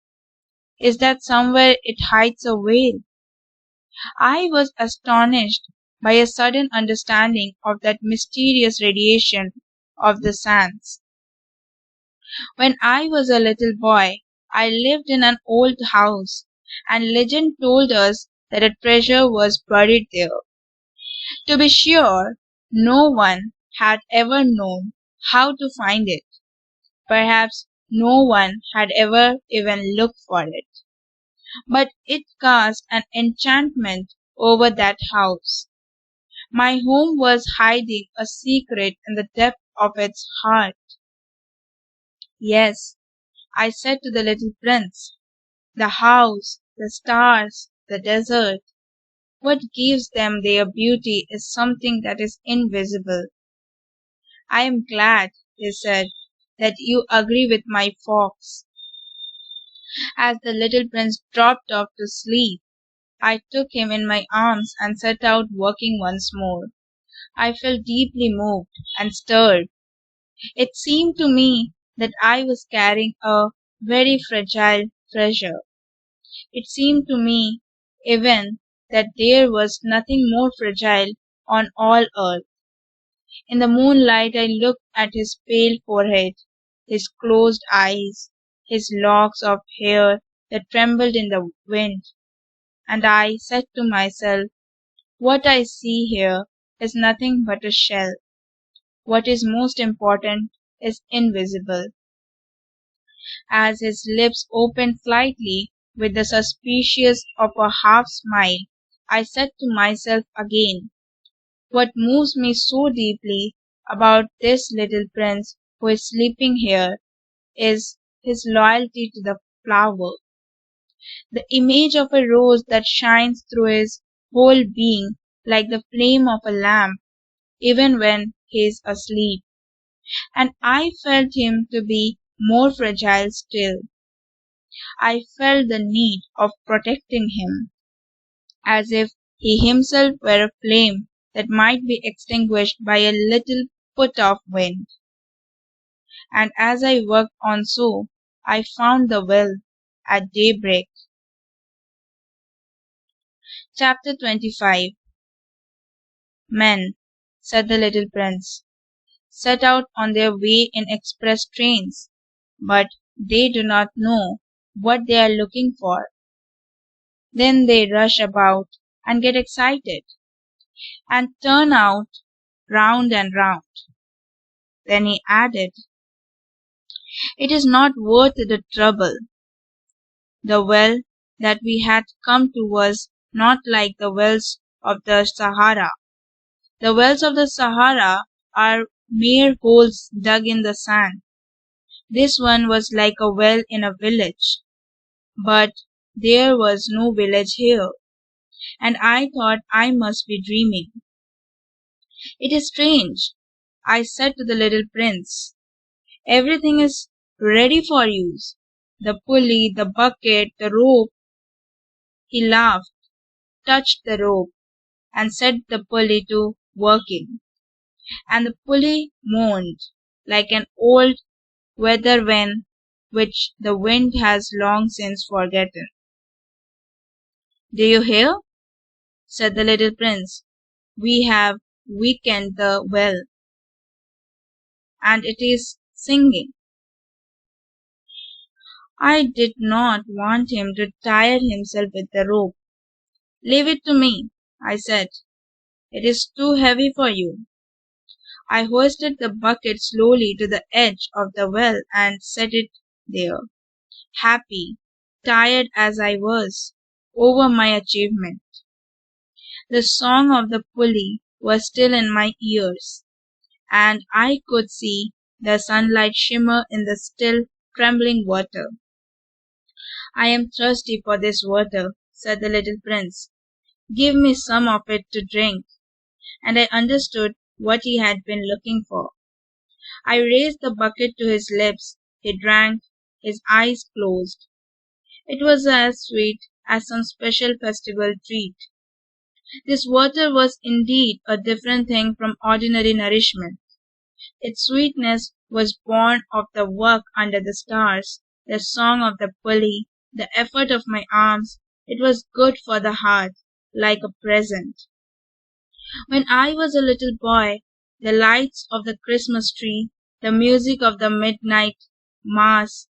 is that somewhere it hides a veil. I was astonished by a sudden understanding of that mysterious radiation of the sands. When I was a little boy, I lived in an old house, and legend told us that a treasure was buried there. To be sure, no one had ever known how to find it. Perhaps no one had ever even looked for it. But it cast an enchantment over that house. My home was hiding a secret in the depth of its heart. Yes, I said to the little prince, the house, the stars, the desert, what gives them their beauty is something that is invisible. I am glad, he said, that you agree with my fox. As the little prince dropped off to sleep, I took him in my arms and set out walking once more. I felt deeply moved and stirred. It seemed to me that I was carrying a very fragile treasure. It seemed to me even that there was nothing more fragile on all earth. In the moonlight I looked at his pale forehead, his closed eyes, his locks of hair that trembled in the wind, and I said to myself, what I see here is nothing but a shell. What is most important is invisible. As his lips opened slightly with the suspicious of a half smile, I said to myself again, what moves me so deeply about this little prince who is sleeping here is his loyalty to the flower. The image of a rose that shines through his whole being like the flame of a lamp, even when he is asleep. And I felt him to be more fragile still. I felt the need of protecting him, as if he himself were a flame that might be extinguished by a little put of wind. And as I worked on so, I found the well at daybreak. Chapter 25. Men, said the little prince, set out on their way in express trains, but they do not know what they are looking for. Then they rush about and get excited and turn out round and round. Then he added, it is not worth the trouble. The well that we had come to was not like the wells of the Sahara. The wells of the Sahara are mere holes dug in the sand. This one was like a well in a village. But there was no village here, and I thought I must be dreaming. It is strange, I said to the little prince. Everything is ready for use. The pulley, the bucket, the rope. He laughed, touched the rope, and set the pulley to working. And the pulley moaned like an old weather vane which the wind has long since forgotten. Do you hear? Said the little prince. We have weakened the well, and it is singing. I did not want him to tire himself with the rope. Leave it to me, I said. It is too heavy for you. I hoisted the bucket slowly to the edge of the well and set it there, happy, tired as I was, over my achievement. The song of the pulley was still in my ears, and I could see the sunlight shimmer in the still, trembling water. I am thirsty for this water, said the little prince. Give me some of it to drink. And I understood what he had been looking for. I raised the bucket to his lips. He drank, his eyes closed. It was as sweet as some special festival treat. This water was indeed a different thing from ordinary nourishment. Its sweetness was born of the work under the stars, the song of the pulley, the effort of my arms. It was good for the heart, like a present. When I was a little boy, the lights of the Christmas tree, the music of the midnight mass,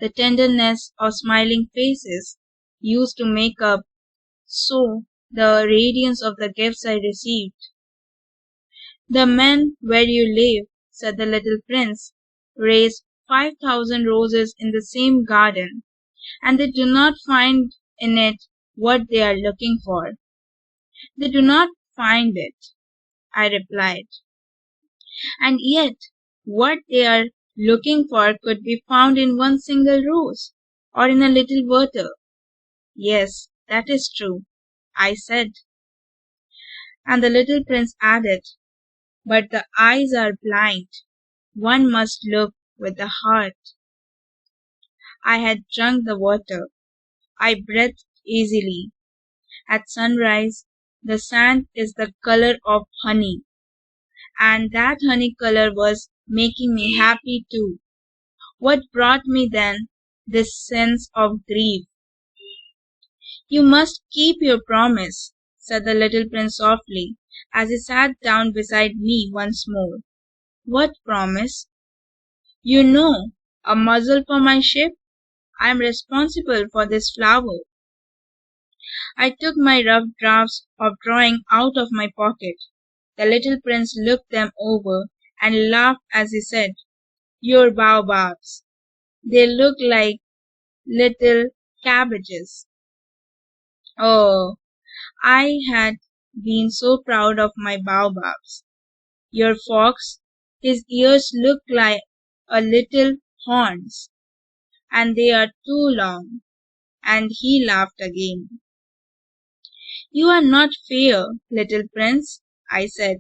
the tenderness of smiling faces used to make up so the radiance of the gifts I received. The men where you live, said the little prince, raise 5,000 roses in the same garden, and they do not find in it what they are looking for. They do not find it, I replied. And yet, what they are looking for could be found in one single rose, or in a little water. Yes, that is true, I said. And the little prince added, but the eyes are blind. One must look with the heart. I had drunk the water. I breathed easily. At sunrise, the sand is the color of honey, and that honey color was making me happy too. What brought me then this sense of grief? You must keep your promise, said the little prince softly, as he sat down beside me once more. What promise? You know, a muzzle for my ship. I am responsible for this flower. I took my rough drafts of drawing out of my pocket. The little prince looked them over and laughed as he said, your baobabs. They look like little cabbages. Oh, I had been so proud of my baobabs. Your fox, his ears look like a little horns, and they are too long. And he laughed again. You are not fair, little prince, I said.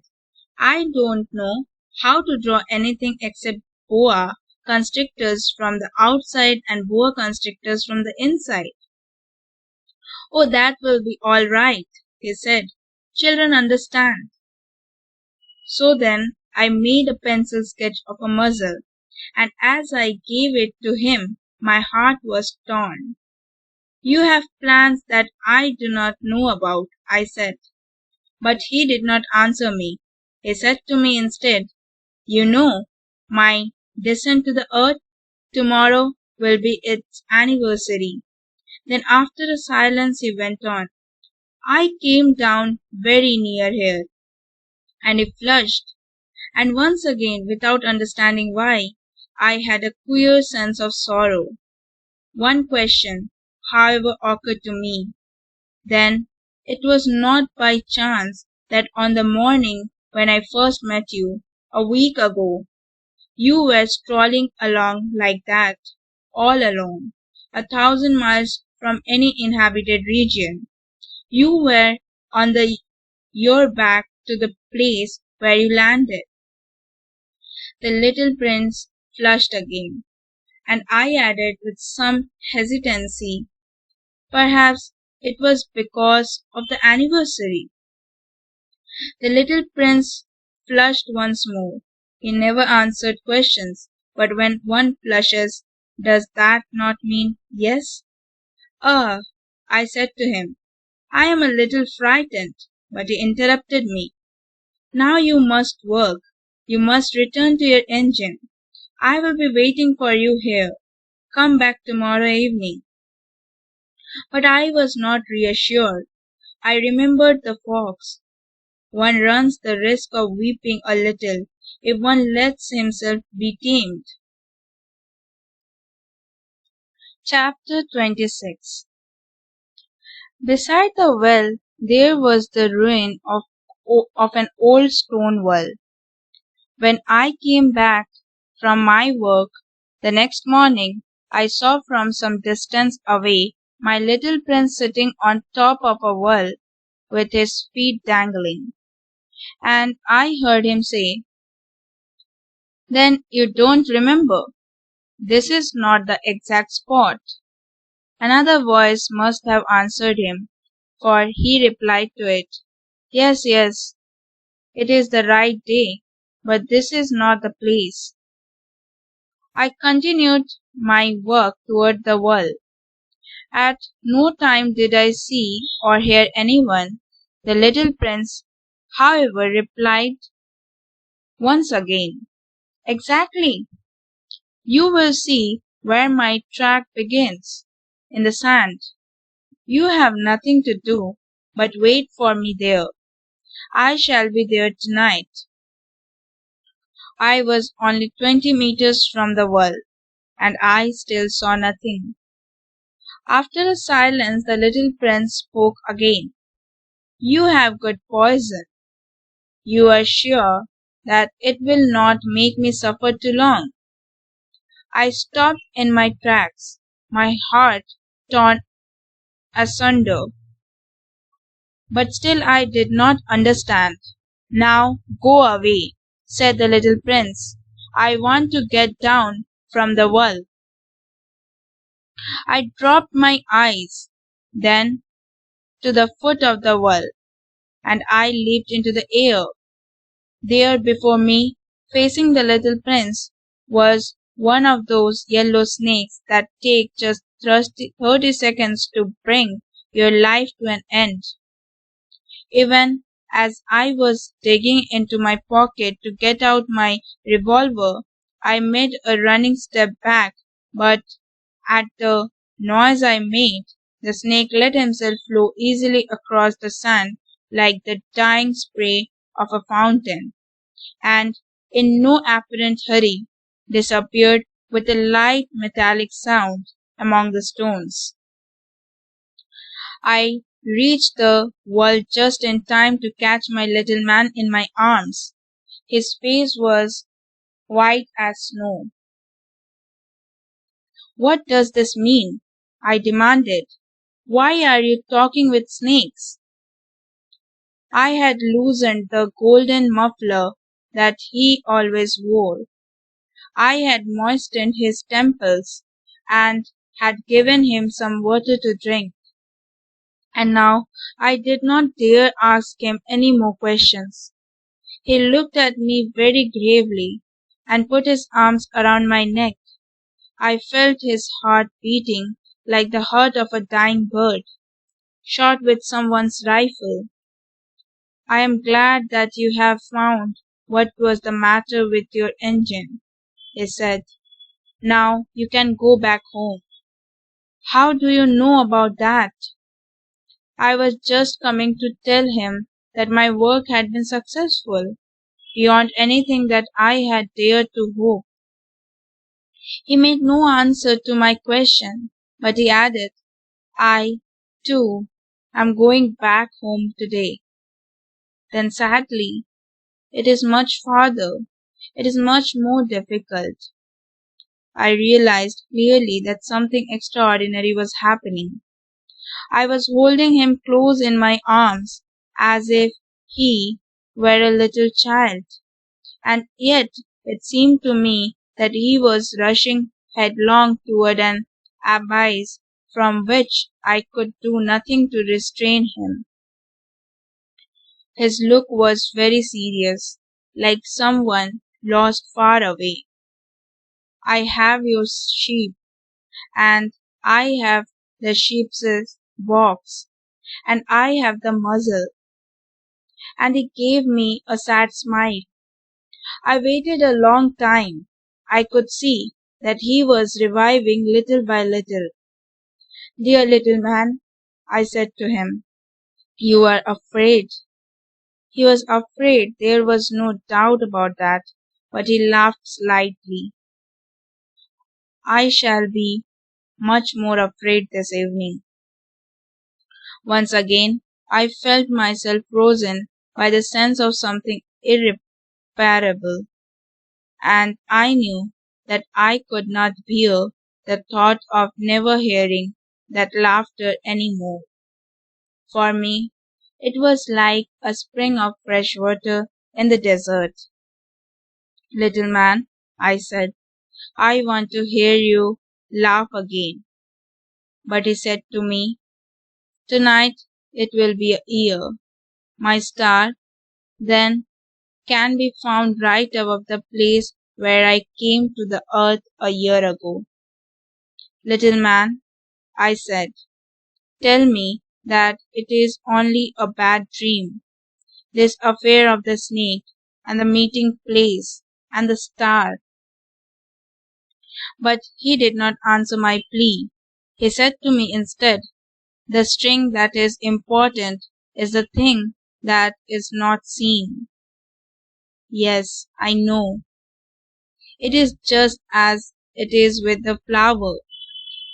I don't know how to draw anything except boa constrictors from the outside and boa constrictors from the inside. Oh, that will be all right, he said. Children understand. So then I made a pencil sketch of a muzzle, and as I gave it to him, my heart was torn. You have plans that I do not know about, I said. But he did not answer me. He said to me instead, you know, my descent to the earth, tomorrow will be its anniversary. Then after a silence he went on, I came down very near here. And he flushed, and once again, without understanding why, I had a queer sense of sorrow. One question, however, occurred to me. Then, it was not by chance that on the morning when I first met you, a week ago, you were strolling along like that, all alone, 1,000 miles from any inhabited region. You were on your back to the place where you landed. The little prince flushed again, and I added with some hesitancy, perhaps it was because of the anniversary. The little prince flushed once more. He never answered questions, but when one flushes, does that not mean yes? Ah, I said to him, I am a little frightened, but he interrupted me. Now you must work. You must return to your engine. I will be waiting for you here. Come back tomorrow evening. But I was not reassured. I remembered the fox. One runs the risk of weeping a little if one lets himself be tamed. Chapter 26. Beside the well there was the ruin of an old stone wall, When I came back from my work the next morning, I saw from some distance away my little prince sitting on top of a well with his feet dangling, and I heard him say, "Then you don't remember? This is not the exact spot." Another voice must have answered him, for he replied to it, "Yes, yes, it is the right day, but this is not the place." I continued my work toward the well. At no time did I see or hear anyone. The little prince, however, replied once again, "Exactly. You will see where my track begins, in the sand. You have nothing to do but wait for me there. I shall be there tonight." I was only 20 meters from the well, and I still saw nothing. After a silence, the little prince spoke again. "You have good poison. You are sure that it will not make me suffer too long?" I stopped in my tracks, my heart torn asunder, but still I did not understand. "Now go away," said the little prince. "I want to get down from the well." I dropped my eyes then to the foot of the well, and I leaped into the air. There before me, facing the little prince, was one of those yellow snakes that take just 30 seconds to bring your life to an end. Even as I was digging into my pocket to get out my revolver, I made a running step back, but at the noise I made, the snake let himself flow easily across the sand like the dying spray of a fountain, and in no apparent hurry disappeared with a light metallic sound among the stones. I reached the wall just in time to catch my little man in my arms. His face was white as snow. "What does this mean?" I demanded. "Why are you talking with snakes?" I had loosened the golden muffler that he always wore. I had moistened his temples and had given him some water to drink. And now I did not dare ask him any more questions. He looked at me very gravely and put his arms around my neck. I felt his heart beating like the heart of a dying bird, shot with someone's rifle. "I am glad that you have found what was the matter with your engine," he said. "Now you can go back home." "How do you know about that?" I was just coming to tell him that my work had been successful, beyond anything that I had dared to hope. He made no answer to my question, but he added, "I, too, am going back home today." Then sadly, "It is much farther. It is much more difficult." I realized clearly that something extraordinary was happening. I was holding him close in my arms, as if he were a little child, and yet it seemed to me that he was rushing headlong toward an abyss from which I could do nothing to restrain him. His look was very serious, like someone lost far away. "I have your sheep, and I have the sheep's box, and I have the muzzle." And he gave me a sad smile. I waited a long time. I could see that he was reviving little by little. "Dear little man," I said to him, "you are afraid." He was afraid, there was no doubt about that, but he laughed slightly. "I shall be much more afraid this evening." Once again I felt myself frozen by the sense of something irreparable. and I knew that I could not bear the thought of never hearing that laughter any more. For me, it was like a spring of fresh water in the desert. Little man, I said, I want to hear you laugh again. But he said to me, tonight it will be a year. My star, then, can be found right above the place where I came to the earth a year ago. Little man, I said, tell me that it is only a bad dream, this affair of the snake, and the meeting place, and the star. But he did not answer my plea. He said to me instead, the string that is important is the thing that is not seen. Yes, I know. It is just as it is with the flower.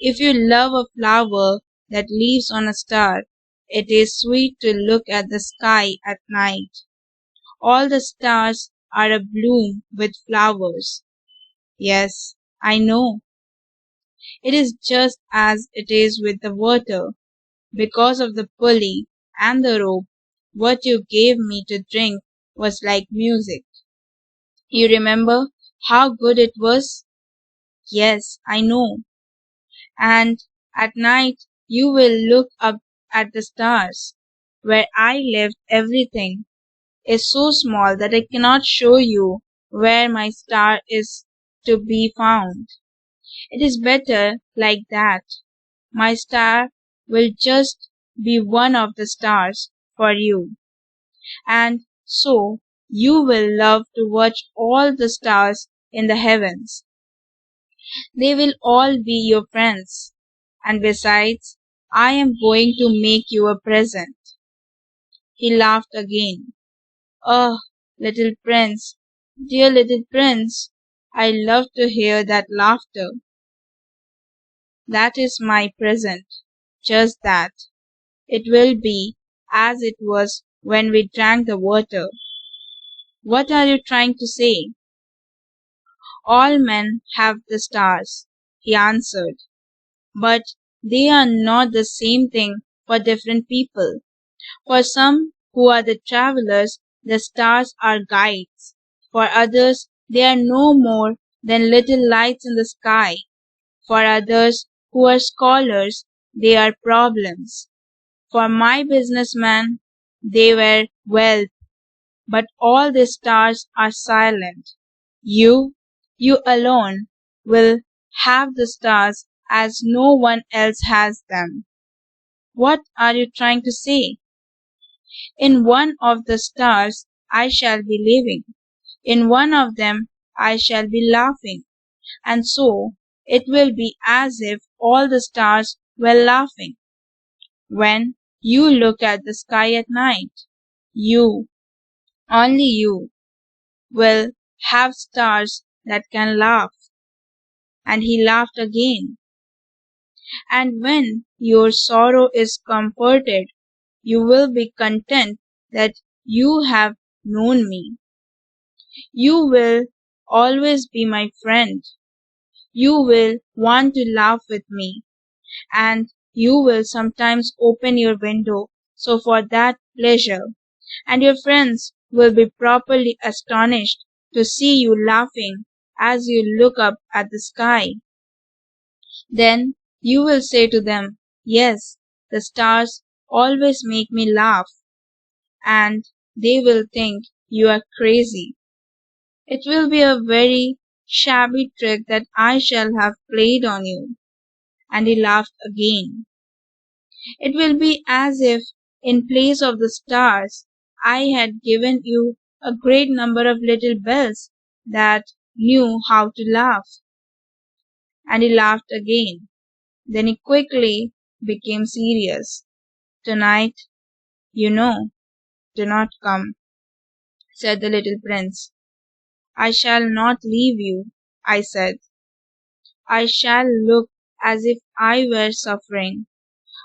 If you love a flower that lives on a star, it is sweet to look at the sky at night. All the stars are abloom with flowers. Yes, I know. It is just as it is with the water. Because of the pulley and the rope, what you gave me to drink was like music. You remember how good it was? Yes, I know. And at night you will look up at the stars. Where I lived, everything is so small that I cannot show you where my star is to be found. It is better like that. My star will just be one of the stars for you. And so you will love to watch all the stars in the heavens. They will all be your friends. And besides, I am going to make you a present. He laughed again. Oh, little prince, dear little prince, I love to hear that laughter. That is my present, just that. It will be as it was when we drank the water. What are you trying to say? All men have the stars, he answered, but they are not the same thing for different people. For some who are the travelers, the stars are guides. For others, they are no more than little lights in the sky. For others who are scholars, they are problems. For my businessman, they were wealth. But all the stars are silent. You, you alone, will have the stars as no one else has them. What are you trying to say? In one of the stars I shall be living. In one of them I shall be laughing. And so it will be as if all the stars were laughing. When you look at the sky at night, you, only you, will have stars that can laugh. And he laughed again. And when your sorrow is comforted, you will be content that you have known me. You will always be my friend. You will want to laugh with me, and you will sometimes open your window so for that pleasure, and your friends will be properly astonished to see you laughing as you look up at the sky. Then you will say to them, yes, the stars always make me laugh, and they will think you are crazy. It will be a very shabby trick that I shall have played on you. And he laughed again. It will be as if, in place of the stars, I had given you a great number of little bells that knew how to laugh. And he laughed again. Then he quickly became serious. Tonight, you know, do not come, said the little prince. I shall not leave you, I said. I shall look as if I were suffering.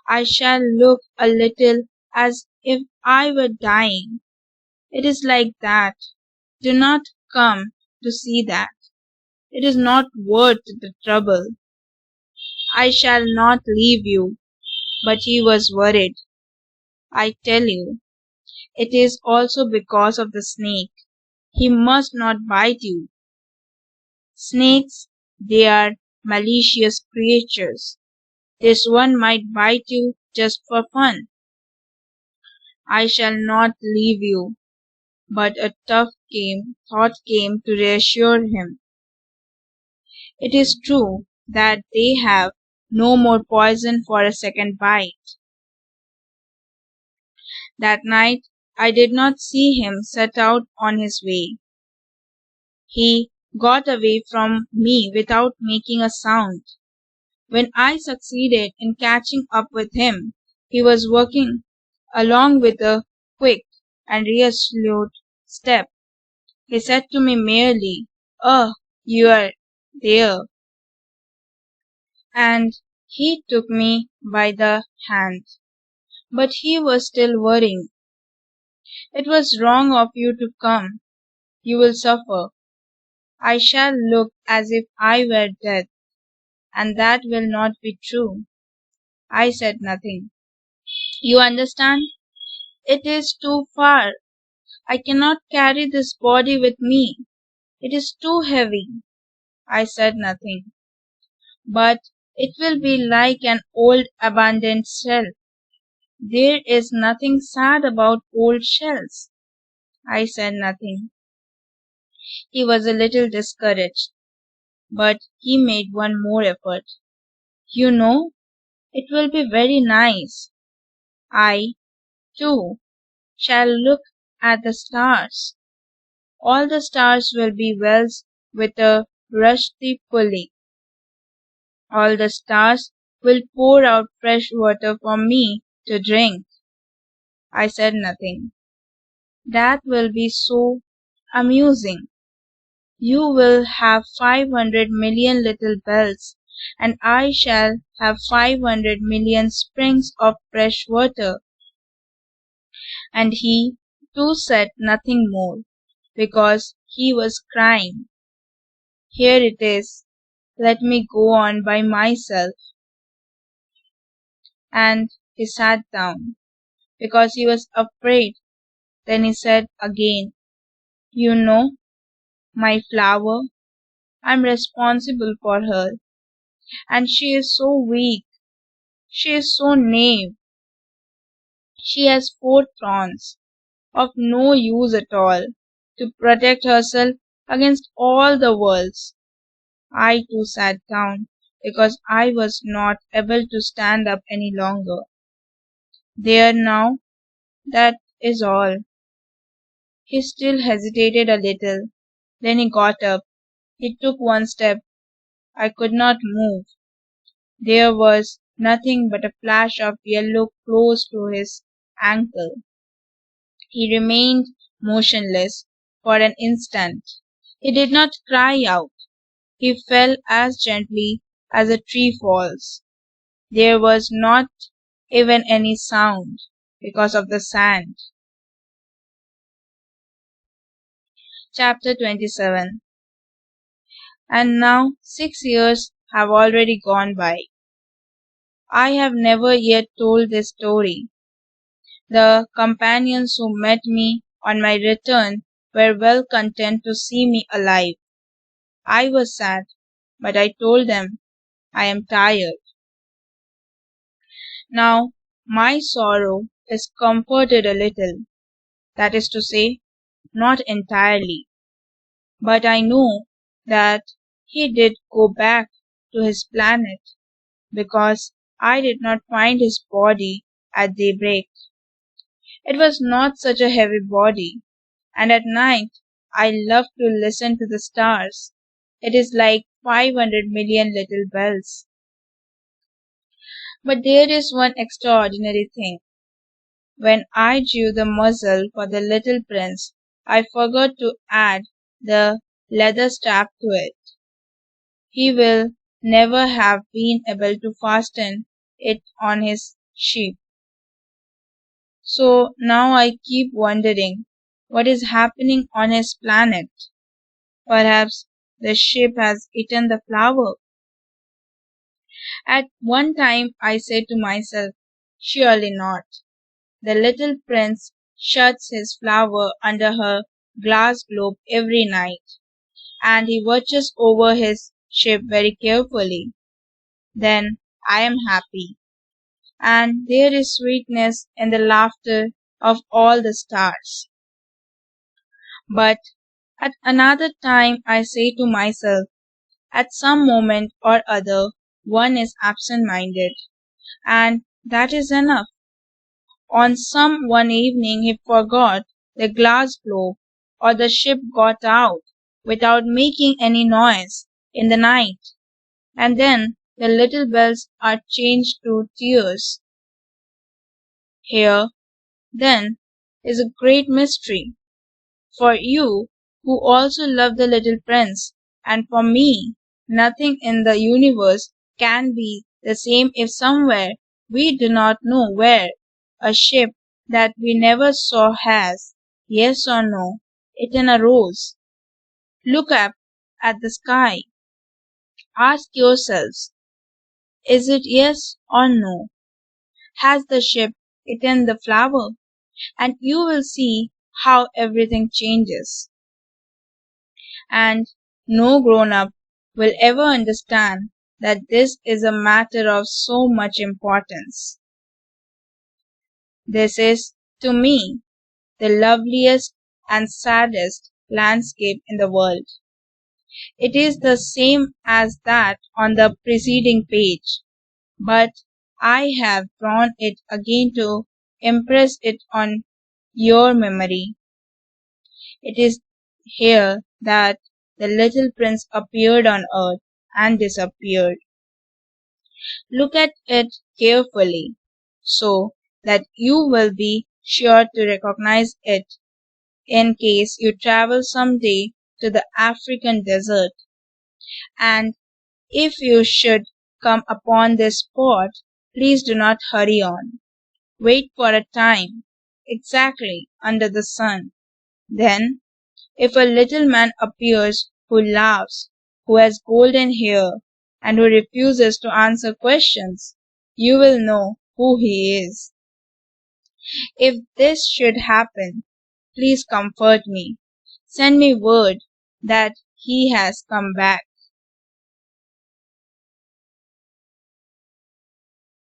I shall look a little as if I were dying. It is like that. Do not come, to see that. It is not worth the trouble. I shall not leave you. But he was worried. I tell you, it is also because of the snake. He must not bite you. Snakes, they are malicious creatures. This one might bite you just for fun. I shall not leave you. But a thought came to reassure him. It is true that they have no more poison for a second bite. That night I did not see him set out on his way. He got away from me without making a sound. When I succeeded in catching up with him, he was walking along with a quick and resolute step. He said to me merely, "Oh, you are there." And he took me by the hand. But he was still worrying. "It was wrong of you to come. You will suffer. I shall look as if I were dead, and that will not be true." I said nothing. "You understand? It is too far. I cannot carry this body with me. It is too heavy." I said nothing. "But it will be like an old abandoned shell. There is nothing sad about old shells." I said nothing. He was a little discouraged, but he made one more effort. "You know, it will be very nice. I, too, shall look at the stars. All the stars will be wells with a rusty pulley. All the stars will pour out fresh water for me to drink." I said nothing. "That will be so amusing. You will have 500 million little bells, and I shall have 500 million springs of fresh water." And he, too, said nothing more, because he was crying. "Here it is. Let me go on by myself." And he sat down, because he was afraid. Then he said again, "You know, my flower, I'm responsible for her, and she is so weak, she is so naive. She has 4 thorns, of no use at all, to protect herself against all the worlds." I too sat down, because I was not able to stand up any longer. "There now, that is all." He still hesitated a little. Then he got up. He took one step. I could not move. There was nothing but a flash of yellow close to his ankle. He remained motionless for an instant. He did not cry out. He fell as gently as a tree falls. There was not even any sound, because of the sand. Chapter 27. And now 6 years have already gone by. I have never yet told this story. The companions who met me on my return were well content to see me alive. I was sad, but I told them I am tired. Now my sorrow is comforted a little, that is to say, not entirely, but I know that he did go back to his planet, because I did not find his body at daybreak. It was not such a heavy body, and at night I love to listen to the stars. It is like 500 million little bells. But there is one extraordinary thing. When I drew the muzzle for the little prince, I forgot to add the leather strap to it. He will never have been able to fasten it on his sheep. So now I keep wondering what is happening on his planet. Perhaps the ship has eaten the flower. At one time I said to myself, surely not. The little prince shuts his flower under her glass globe every night, and he watches over his ship very carefully. Then I am happy, and there is sweetness in the laughter of all the stars. But at another time I say to myself, at some moment or other one is absent minded, and that is enough. On some one evening he forgot the glass globe, or the ship got out without making any noise in the night, and then the little bells are changed to tears. Here, then, is a great mystery for you who also love the little prince, and for me. Nothing in the universe can be the same if somewhere, we do not know where, a ship that we never saw has, yes or no, eaten a rose. Look up at the sky. Ask yourselves, is it yes or no? Has the ship eaten the flower? And you will see how everything changes. And no grown up will ever understand that this is a matter of so much importance. This is, to me, the loveliest and saddest landscape in the world. It is the same as that on the preceding page, but I have drawn it again to impress it on your memory. It is here that the little prince appeared on earth and disappeared. Look at it carefully, so that you will be sure to recognize it in case you travel some day to the African desert. And if you should come upon this spot, please do not hurry on. Wait for a time, exactly under the sun. Then, if a little man appears who laughs, who has golden hair, and who refuses to answer questions, you will know who he is. If this should happen, please comfort me. Send me word that he has come back.